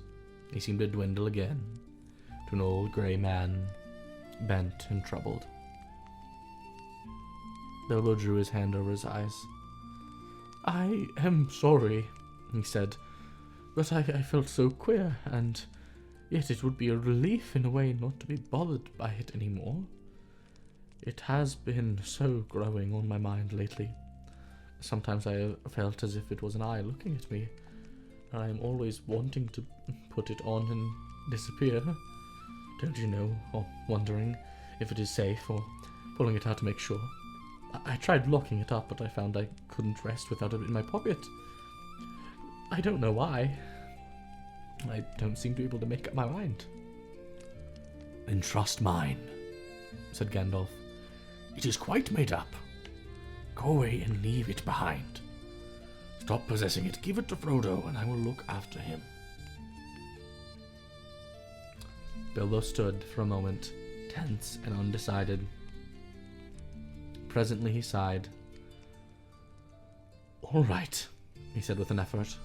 He seemed to dwindle again, to an old grey man, bent and troubled. Bilbo drew his hand over his eyes. I am sorry, he said, but I felt so queer, and yet it would be a relief in a way not to be bothered by it anymore. It has been so growing on my mind lately, Sometimes I have felt as if it was an eye looking at me, and I am always wanting to put it on and disappear. Don't you know, or wondering if it is safe, or pulling it out to make sure. I tried locking it up, but I found I couldn't rest without it in my pocket. I don't know why. I don't seem to be able to make up my mind. Then trust mine, said Gandalf. It is quite made up. Go away and leave it behind. Stop possessing it, give it to Frodo, and I will look after him. Bilbo stood for a moment, tense and undecided. Presently he sighed. All right, he said with an effort.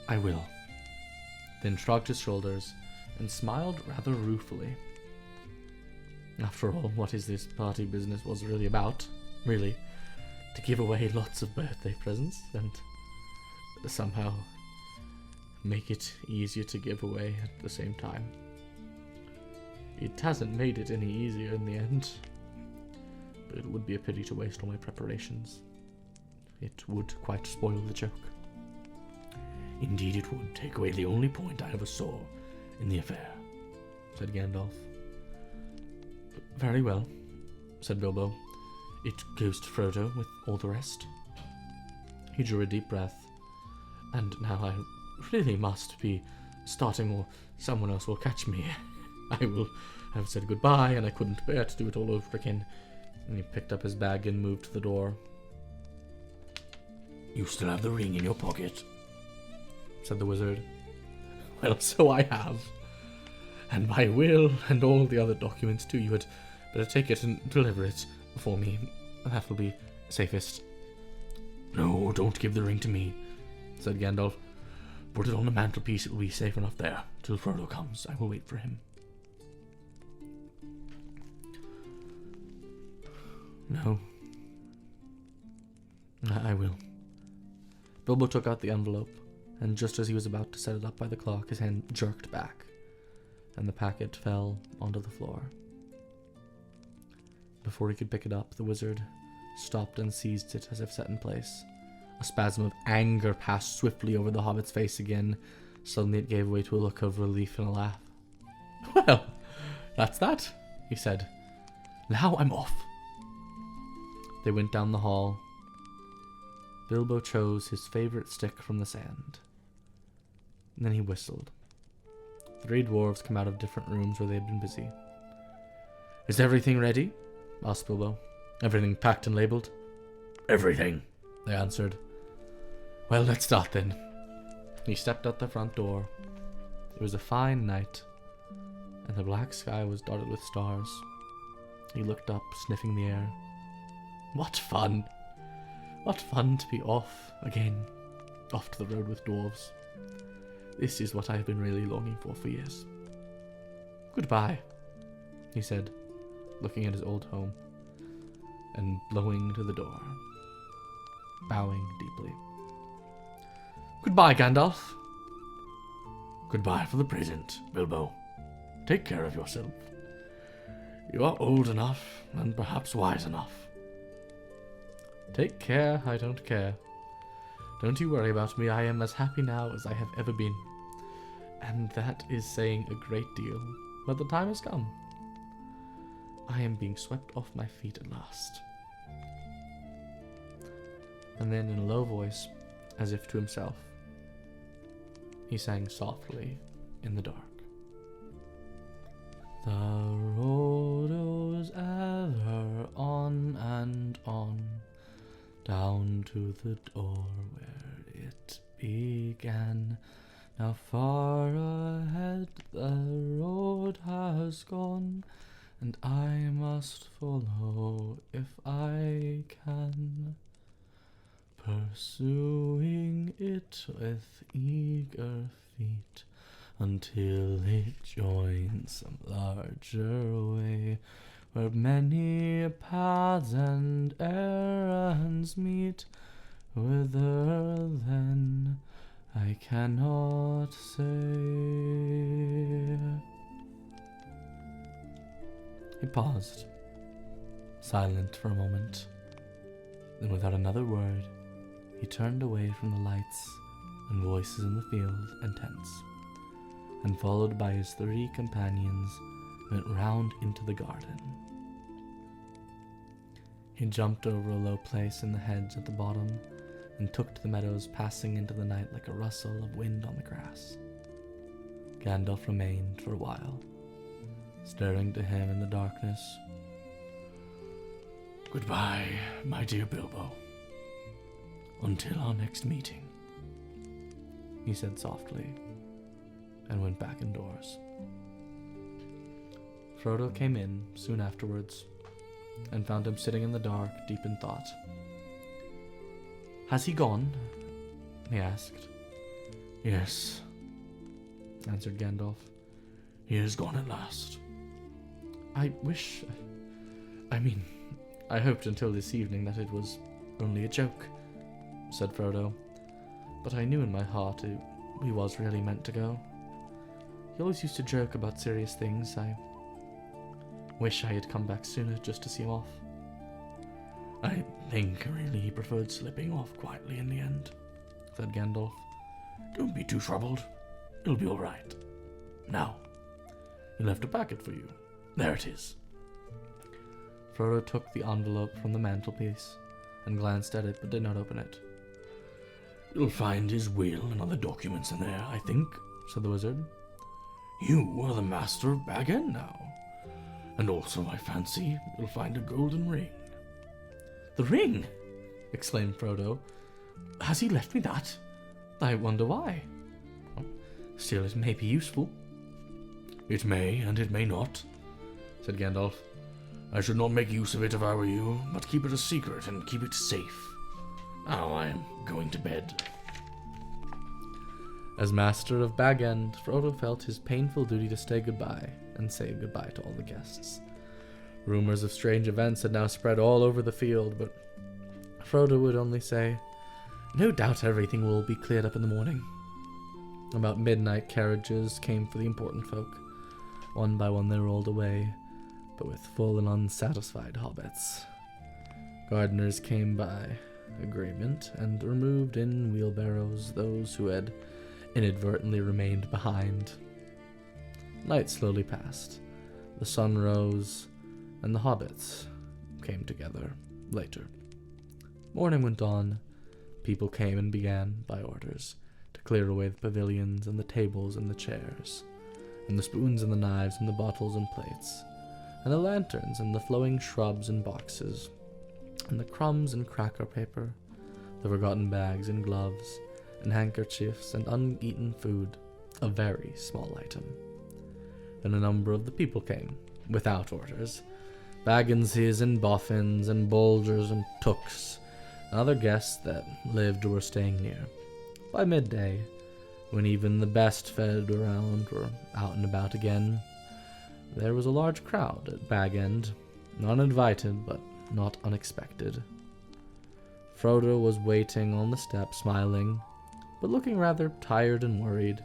I will. Then shrugged his shoulders and smiled rather ruefully. After all, what is this party business was really about? Really, to give away lots of birthday presents and somehow make it easier to give away at the same time. It hasn't made it any easier in the end, but it would be a pity to waste all my preparations. It would quite spoil the joke. Indeed it would take away the only point I ever saw in the affair, said Gandalf. Very well, said Bilbo. It goes to Frodo with all the rest. He drew a deep breath. And now I really must be starting, or someone else will catch me. I will have said goodbye, and I couldn't bear to do it all over again. And he picked up his bag and moved to the door. You still have the ring in your pocket, said the wizard. Well, so I have. And my will, and all the other documents too. You had better take it and deliver it for me. That will be safest. No, don't give the ring to me, said Gandalf. Put it on the mantelpiece, it will be safe enough there. Till Frodo comes, I will wait for him. No. I will. Bilbo took out the envelope, and just as he was about to set it up by the clock, his hand jerked back, and the packet fell onto the floor. Before he could pick it up, the wizard stopped and seized it as if set in place. A spasm of anger passed swiftly over the hobbit's face again. Suddenly it gave way to a look of relief and a laugh. Well, that's that, he said. Now I'm off. They went down the hall. Bilbo chose his favorite stick from the sand. And then he whistled. 3 dwarves came out of different rooms where they had been busy. Is everything ready? Asked Bilbo. Everything packed and labeled? Everything, they answered. Well, let's start then. He stepped out the front door. It was a fine night, and the black sky was dotted with stars. He looked up, sniffing the air. What fun! What fun to be off again, off to the road with dwarves. This is what I have been really longing for years. Goodbye, he said, looking at his old home, and blowing to the door, bowing deeply. Goodbye, Gandalf. Goodbye for the present, Bilbo. Take care of yourself. You are old enough, and perhaps wise enough. Take care, I don't care. Don't you worry about me, I am as happy now as I have ever been. And that is saying a great deal, but the time has come. I am being swept off my feet at last. And then in a low voice, as if to himself, he sang softly in the dark. The road goes ever on and on, down to the door where it began. Now far ahead the road has gone, and I must follow if I can, pursuing it with eager feet, until it joins some larger way, where many paths and errands meet. Whither then I cannot say. He paused, silent for a moment. Then without another word, He turned away from the lights and voices in the field and tents, and followed by his 3 companions, went round into the garden. He jumped over a low place in the hedge at the bottom, and took to the meadows, passing into the night like a rustle of wind on the grass. Gandalf remained for a while, staring to him in the darkness. Goodbye, my dear Bilbo. Until our next meeting, he said softly, and went back indoors. Frodo came in soon afterwards, and found him sitting in the dark, deep in thought. "Has he gone?" he asked. "Yes," answered Gandalf. "He is gone at last." I hoped until this evening that it was only a joke," said Frodo. "But I knew in my heart he was really meant to go. He always used to joke about serious things. I wish I had come back sooner just to see him off." "I think really he preferred slipping off quietly in the end," said Gandalf. "Don't be too troubled. It'll be all right. Now, he left a packet for you. There it is." Frodo took the envelope from the mantelpiece and glanced at it, but did not open it. "You'll find his will and other documents in there, I think," said the wizard. "You are the master of Bag End now. And also, I fancy, you'll find a golden ring." "The ring!" exclaimed Frodo. "Has he left me that? I wonder why. Still, it may be useful." "It may, and it may not," said Gandalf. "I should not make use of it if I were you, but keep it a secret and keep it safe. Now I am going to bed." As master of Bag End, Frodo felt his painful duty to say goodbye and say goodbye to all the guests. Rumors of strange events had now spread all over the field, but Frodo would only say, "No doubt everything will be cleared up in the morning." About midnight, carriages came for the important folk. One by one they rolled away, but with full and unsatisfied hobbits. Gardeners came by agreement and removed in wheelbarrows those who had inadvertently remained behind. Night slowly passed. The sun rose, and the hobbits came together later. Morning went on. People came and began, by orders, to clear away the pavilions and the tables and the chairs, and the spoons and the knives and the bottles and plates, and the lanterns and the flowing shrubs and boxes, and the crumbs and cracker paper, the forgotten bags and gloves, and handkerchiefs and uneaten food, a very small item. Then a number of the people came, without orders, Bagginses and Boffins and Bulgers and Tooks, and other guests that lived or were staying near. By midday, when even the best fed around were out and about again, there was a large crowd at Bag End, uninvited but not unexpected. Frodo was waiting on the step, smiling, but looking rather tired and worried.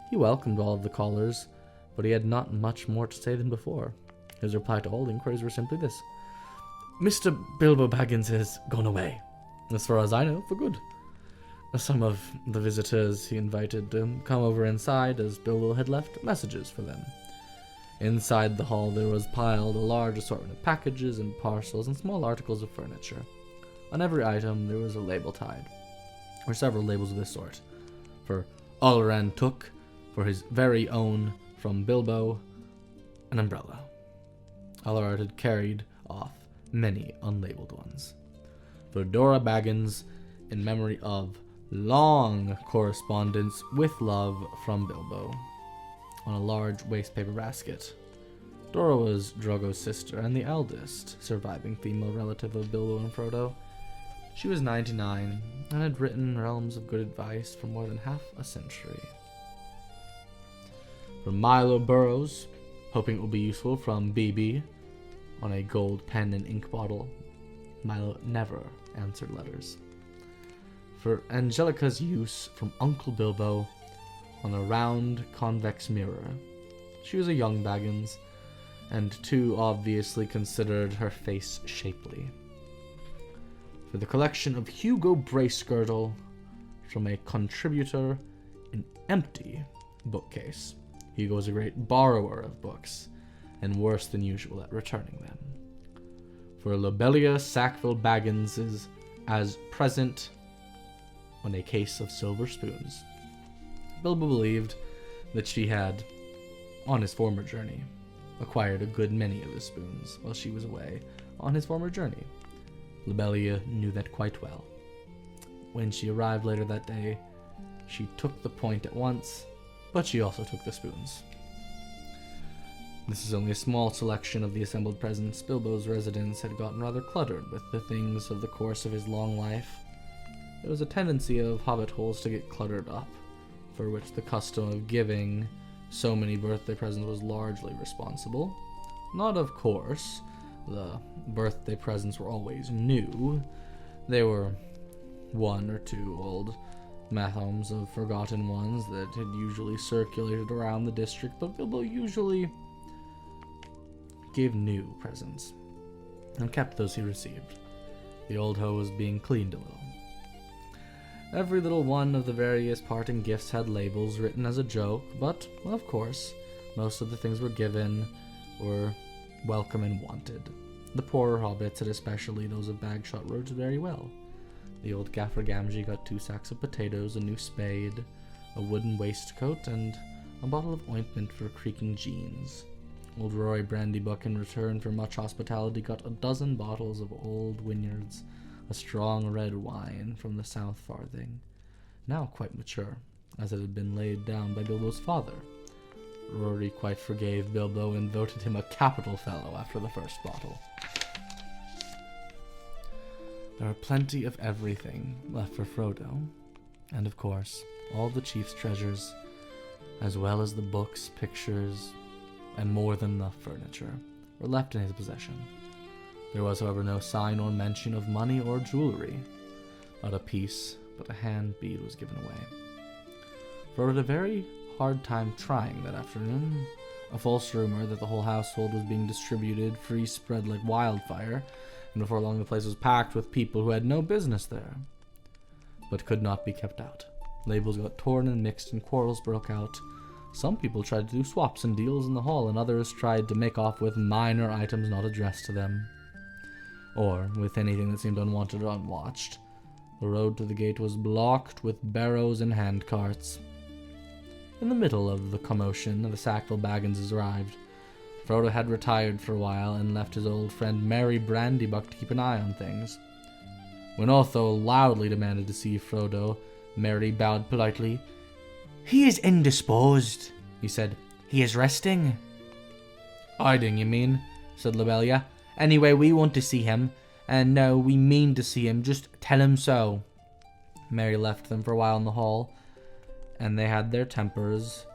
He welcomed all of the callers, but he had not much more to say than before. His reply to all inquiries were simply this: "Mr. Bilbo Baggins has gone away, as far as I know, for good." Some of the visitors he invited to come over inside, as Bilbo had left messages for them. Inside the hall there was piled a large assortment of packages and parcels and small articles of furniture. On every item there was a label tied, or several labels of this sort. For Olran took, for his very own, from Bilbo, an umbrella. Allard had carried off many unlabeled ones. For Dora Baggins, in memory of long correspondence with love from Bilbo, on a large wastepaper basket. Dora was Drogo's sister and the eldest surviving female relative of Bilbo and Frodo. She was 99 and had written realms of good advice for more than half a century. From Milo Burrows, hoping it will be useful from BB, on a gold pen and ink bottle. Milo never answered letters. For Angelica's use from Uncle Bilbo, on a round convex mirror. She was a young Baggins, and too obviously considered her face shapely. for the collection of Hugo Bracegirdle from a contributor in empty bookcase. Hugo was a great borrower of books, and worse than usual at returning them. For Lobelia Sackville Baggins is as present on a case of silver spoons. Bilbo believed that she had, on his former journey, acquired a good many of his spoons while she was away on his former journey. Lobelia knew that quite well. When she arrived later that day, she took the point at once, but she also took the spoons. This is only a small selection of the assembled presents. Bilbo's residence had gotten rather cluttered with the things of the course of his long life. There was a tendency of hobbit holes to get cluttered up, for which the custom of giving so many birthday presents was largely responsible. Not, of course, the birthday presents were always new. They were one or two old mathoms of forgotten ones that had usually circulated around the district, but Bilbo usually gave new presents and kept those he received. The old hoe was being cleaned a little. Every little one of the various parting gifts had labels written as a joke, but, of course, most of the things were welcome and wanted. The poorer hobbits, and especially those of Bagshot, wrote very well. The old Gaffer Gamgee got 2 sacks of potatoes, a new spade, a wooden waistcoat, and a bottle of ointment for creaking jeans. Old Rory Brandybuck, in return for much hospitality, got a dozen bottles of Old Wynyards, a strong red wine from the South Farthing, now quite mature, as it had been laid down by Bilbo's father. Rory quite forgave Bilbo and voted him a capital fellow after the first bottle. There were plenty of everything left for Frodo, and of course, all the chief's treasures, as well as the books, pictures, and more than enough furniture, were left in his possession. There was, however, no sign or mention of money or jewelry. Not a piece, but a hand bead was given away. Frodo had a very hard time trying that afternoon. A false rumor that the whole household was being distributed free spread like wildfire, and before long the place was packed with people who had no business there, but could not be kept out. Labels got torn and mixed, and quarrels broke out. Some people tried to do swaps and deals in the hall, and others tried to make off with minor items not addressed to them, or with anything that seemed unwanted or unwatched. The road to the gate was blocked with barrows and handcarts. In the middle of the commotion, the Sackville Bagginses arrived. Frodo had retired for a while and left his old friend Merry Brandybuck to keep an eye on things. When Otho loudly demanded to see Frodo, Merry bowed politely. "He is indisposed," he said. "He is resting." "Hiding, you mean?" said Lobelia. "Anyway, we want to see him. And no, we mean to see him. Just tell him so." Merry left them for a while in the hall, and they had their tempers,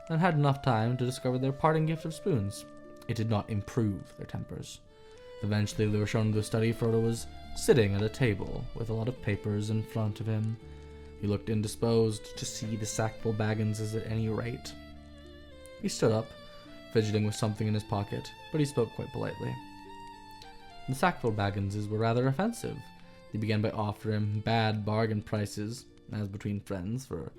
and had enough time to discover their parting gift of spoons. It did not improve their tempers. Eventually they were shown to the study. Frodo was sitting at a table with a lot of papers in front of him. He looked indisposed to see the Sackville Bagginses at any rate. He stood up, fidgeting with something in his pocket, but he spoke quite politely. The Sackville Bagginses were rather offensive. They began by offering him bad bargain prices, as between friends, for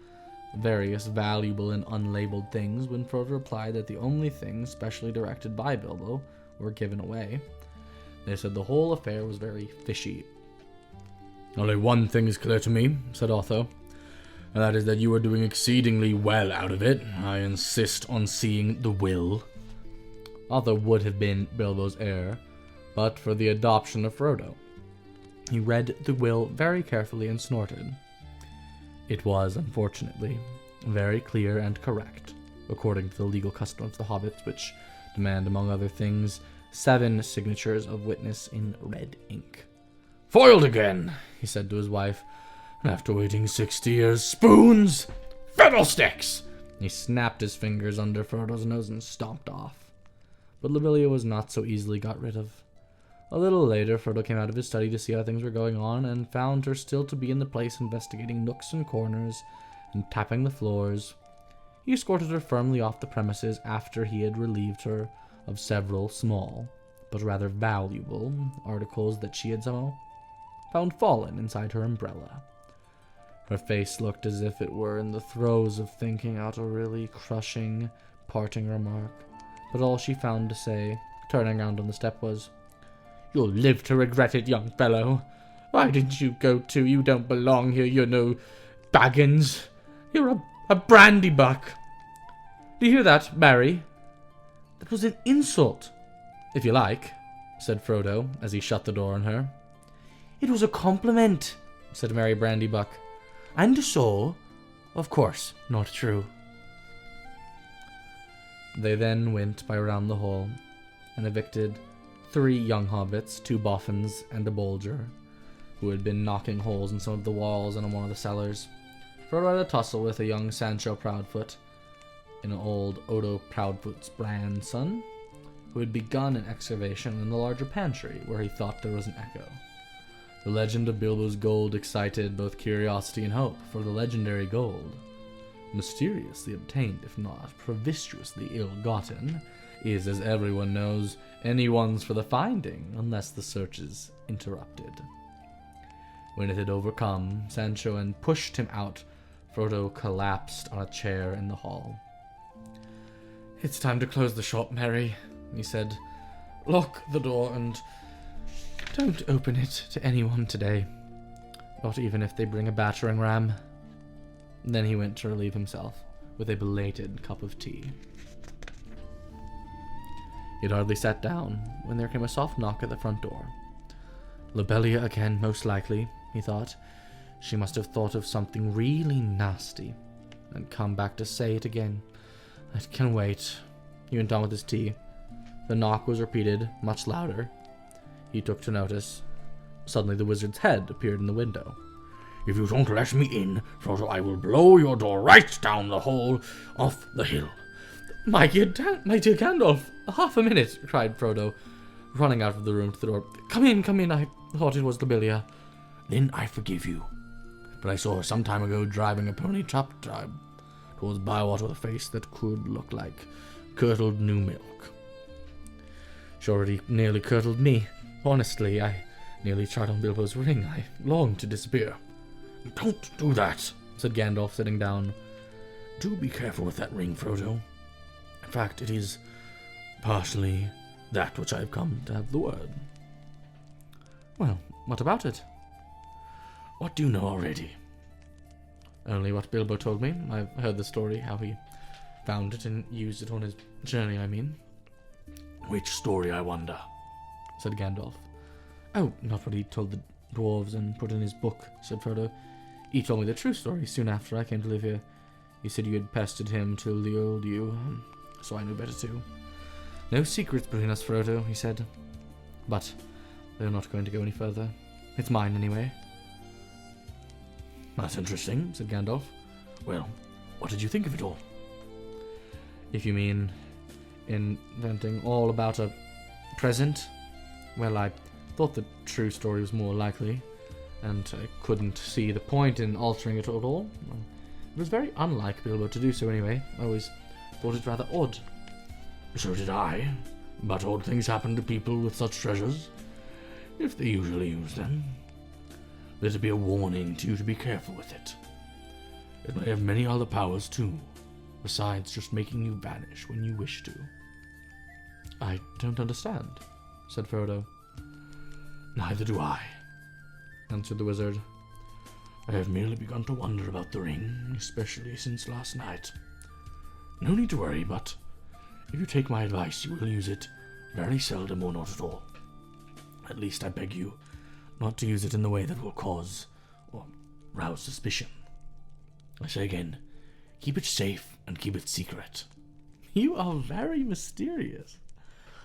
various valuable and unlabeled things, when Frodo replied that the only things specially directed by Bilbo were given away. They said the whole affair was very fishy. "Only one thing is clear to me," said Otho, "and that is that you are doing exceedingly well out of it. I insist on seeing the will." Otho would have been Bilbo's heir, but for the adoption of Frodo. He read the will very carefully and snorted. It was, unfortunately, very clear and correct, according to the legal custom of the hobbits, which demand, among other things, 7 signatures of witness in red ink. "Foiled again," he said to his wife, "after waiting 60 years. Spoons! Fiddlesticks!" He snapped his fingers under Frodo's nose and stomped off. But Lobelia was not so easily got rid of. A little later, Frodo came out of his study to see how things were going on, and found her still to be in the place, investigating nooks and corners and tapping the floors. He escorted her firmly off the premises after he had relieved her of several small, but rather valuable, articles that she had somehow found fallen inside her umbrella. Her face looked as if it were in the throes of thinking out a really crushing, parting remark, but all she found to say, turning round on the step, was, "You'll live to regret it, young fellow. Why didn't you go too? You don't belong here, you're no Baggins. You're a brandy buck. Do you hear that, Mary? That was an insult." "If you like," said Frodo, as he shut the door on her. "It was a compliment," said Mary Brandybuck. "And so, of course, not true." They then went by around the hall and evicted 3 young hobbits, 2 boffins, and a bolger, who had been knocking holes in some of the walls and in one of the cellars. Frodo had a tussle with a young Sancho Proudfoot, an old Odo Proudfoot's grandson, who had begun an excavation in the larger pantry, where he thought there was an echo. The legend of Bilbo's gold excited both curiosity and hope, for the legendary gold, mysteriously obtained if not promiscuously ill-gotten, is, as everyone knows, anyone's for the finding, unless the search is interrupted. When it had overcome Sancho and pushed him out, Frodo collapsed on a chair in the hall. "It's time to close the shop, Mary," he said. "Lock the door and don't open it to anyone today. Not even if they bring a battering ram." Then he went to relieve himself with a belated cup of tea. He had hardly sat down when there came a soft knock at the front door. Lobelia again, most likely, he thought. She must have thought of something really nasty and come back to say it again. "I can wait." He went on with his tea. The knock was repeated, much louder. He took to notice. Suddenly the wizard's head appeared in the window. "If you don't let me in, Frodo, I will blow your door right down the hole off the hill." My dear Gandalf, half a minute," cried Frodo, running out of the room to the door. Come in, I thought it was Lobelia." "Then I forgive you. But I saw her some time ago driving a pony trap towards Bywater with a face that could look like curdled new milk." "She already nearly curdled me. Honestly, I nearly tried on Bilbo's ring. I longed to disappear." "Don't do that," said Gandalf, sitting down. "Do be careful with that ring, Frodo. In fact, it is partially that which I have come to have the word." "Well, what about it?" "What do you know already?" "Only what Bilbo told me. I've heard the story, how he found it and used it on his journey, I mean." "Which story, I wonder?" said Gandalf. "Oh, not what he told the dwarves and put in his book," said Frodo. "He told me the true story soon after I came to live here. He said you had pestered him till the old you, so I knew better too. No secrets between us, Frodo," he said. "But they're not going to go any further. It's mine, anyway." "That's interesting," said Gandalf. "Well, what did you think of it all?" "If you mean inventing all about a present, well, I thought the true story was more likely, and I couldn't see the point in altering it at all. It was very unlike Bilbo to do so anyway. I always thought it rather odd." "So did I, but odd things happen to people with such treasures, if they usually use them. Let it be a warning to you to be careful with it. It may have many other powers too, besides just making you vanish when you wish to." "I don't understand," said Frodo. "Neither do I," answered the wizard. "I have merely begun to wonder about the ring, especially since last night. No need to worry, but if you take my advice, you will use it very seldom or not at all. At least I beg you not to use it in the way that will cause or rouse suspicion. I say again, keep it safe and keep it secret." "You are very mysterious.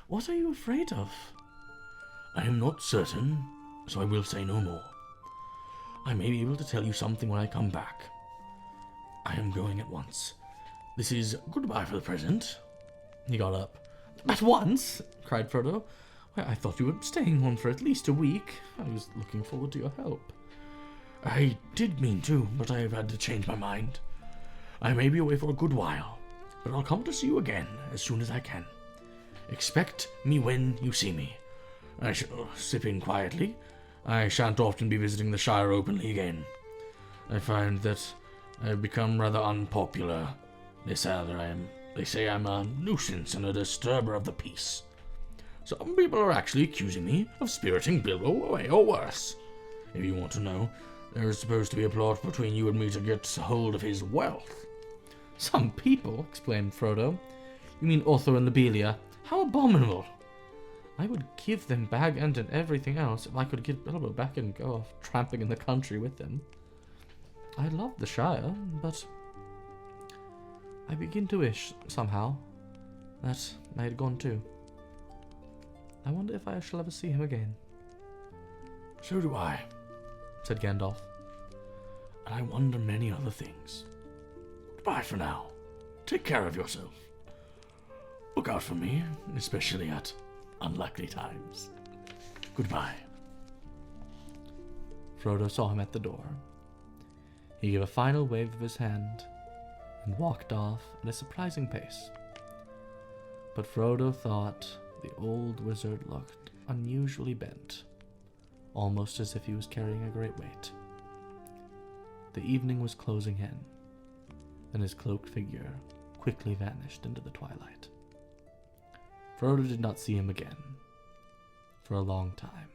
What are you afraid of?" "I am not certain, so I will say no more. I may be able to tell you something when I come back. I am going at once. This is goodbye for the present." He got up. "At once?" cried Frodo. "Why, I thought you were staying on for at least a week. I was looking forward to your help." "I did mean to, but I have had to change my mind. I may be away for a good while, but I'll come to see you again as soon as I can. Expect me when you see me. I shall slip in quietly. I shan't often be visiting the Shire openly again. I find that I've become rather unpopular. They say I'm a nuisance and a disturber of the peace. Some people are actually accusing me of spiriting Bilbo away, or worse. If you want to know, there is supposed to be a plot between you and me to get hold of his wealth. Some people, exclaimed Frodo. You mean Otho and Lobelia? How abominable! I would give them Bag End and everything else if I could get Bilbo back and go off tramping in the country with them. I love the Shire, but I begin to wish, somehow, that I had gone too. I wonder if I shall ever see him again. So do I, said Gandalf. And I wonder many other things. Goodbye for now. Take care of yourself. Look out for me, especially at unlikely times. Goodbye. Frodo saw him at the door. He gave a final wave of his hand and walked off at a surprising pace. But Frodo thought the old wizard looked unusually bent, almost as if he was carrying a great weight. The evening was closing in, and his cloaked figure quickly vanished into the twilight. Frodo did not see him again for a long time.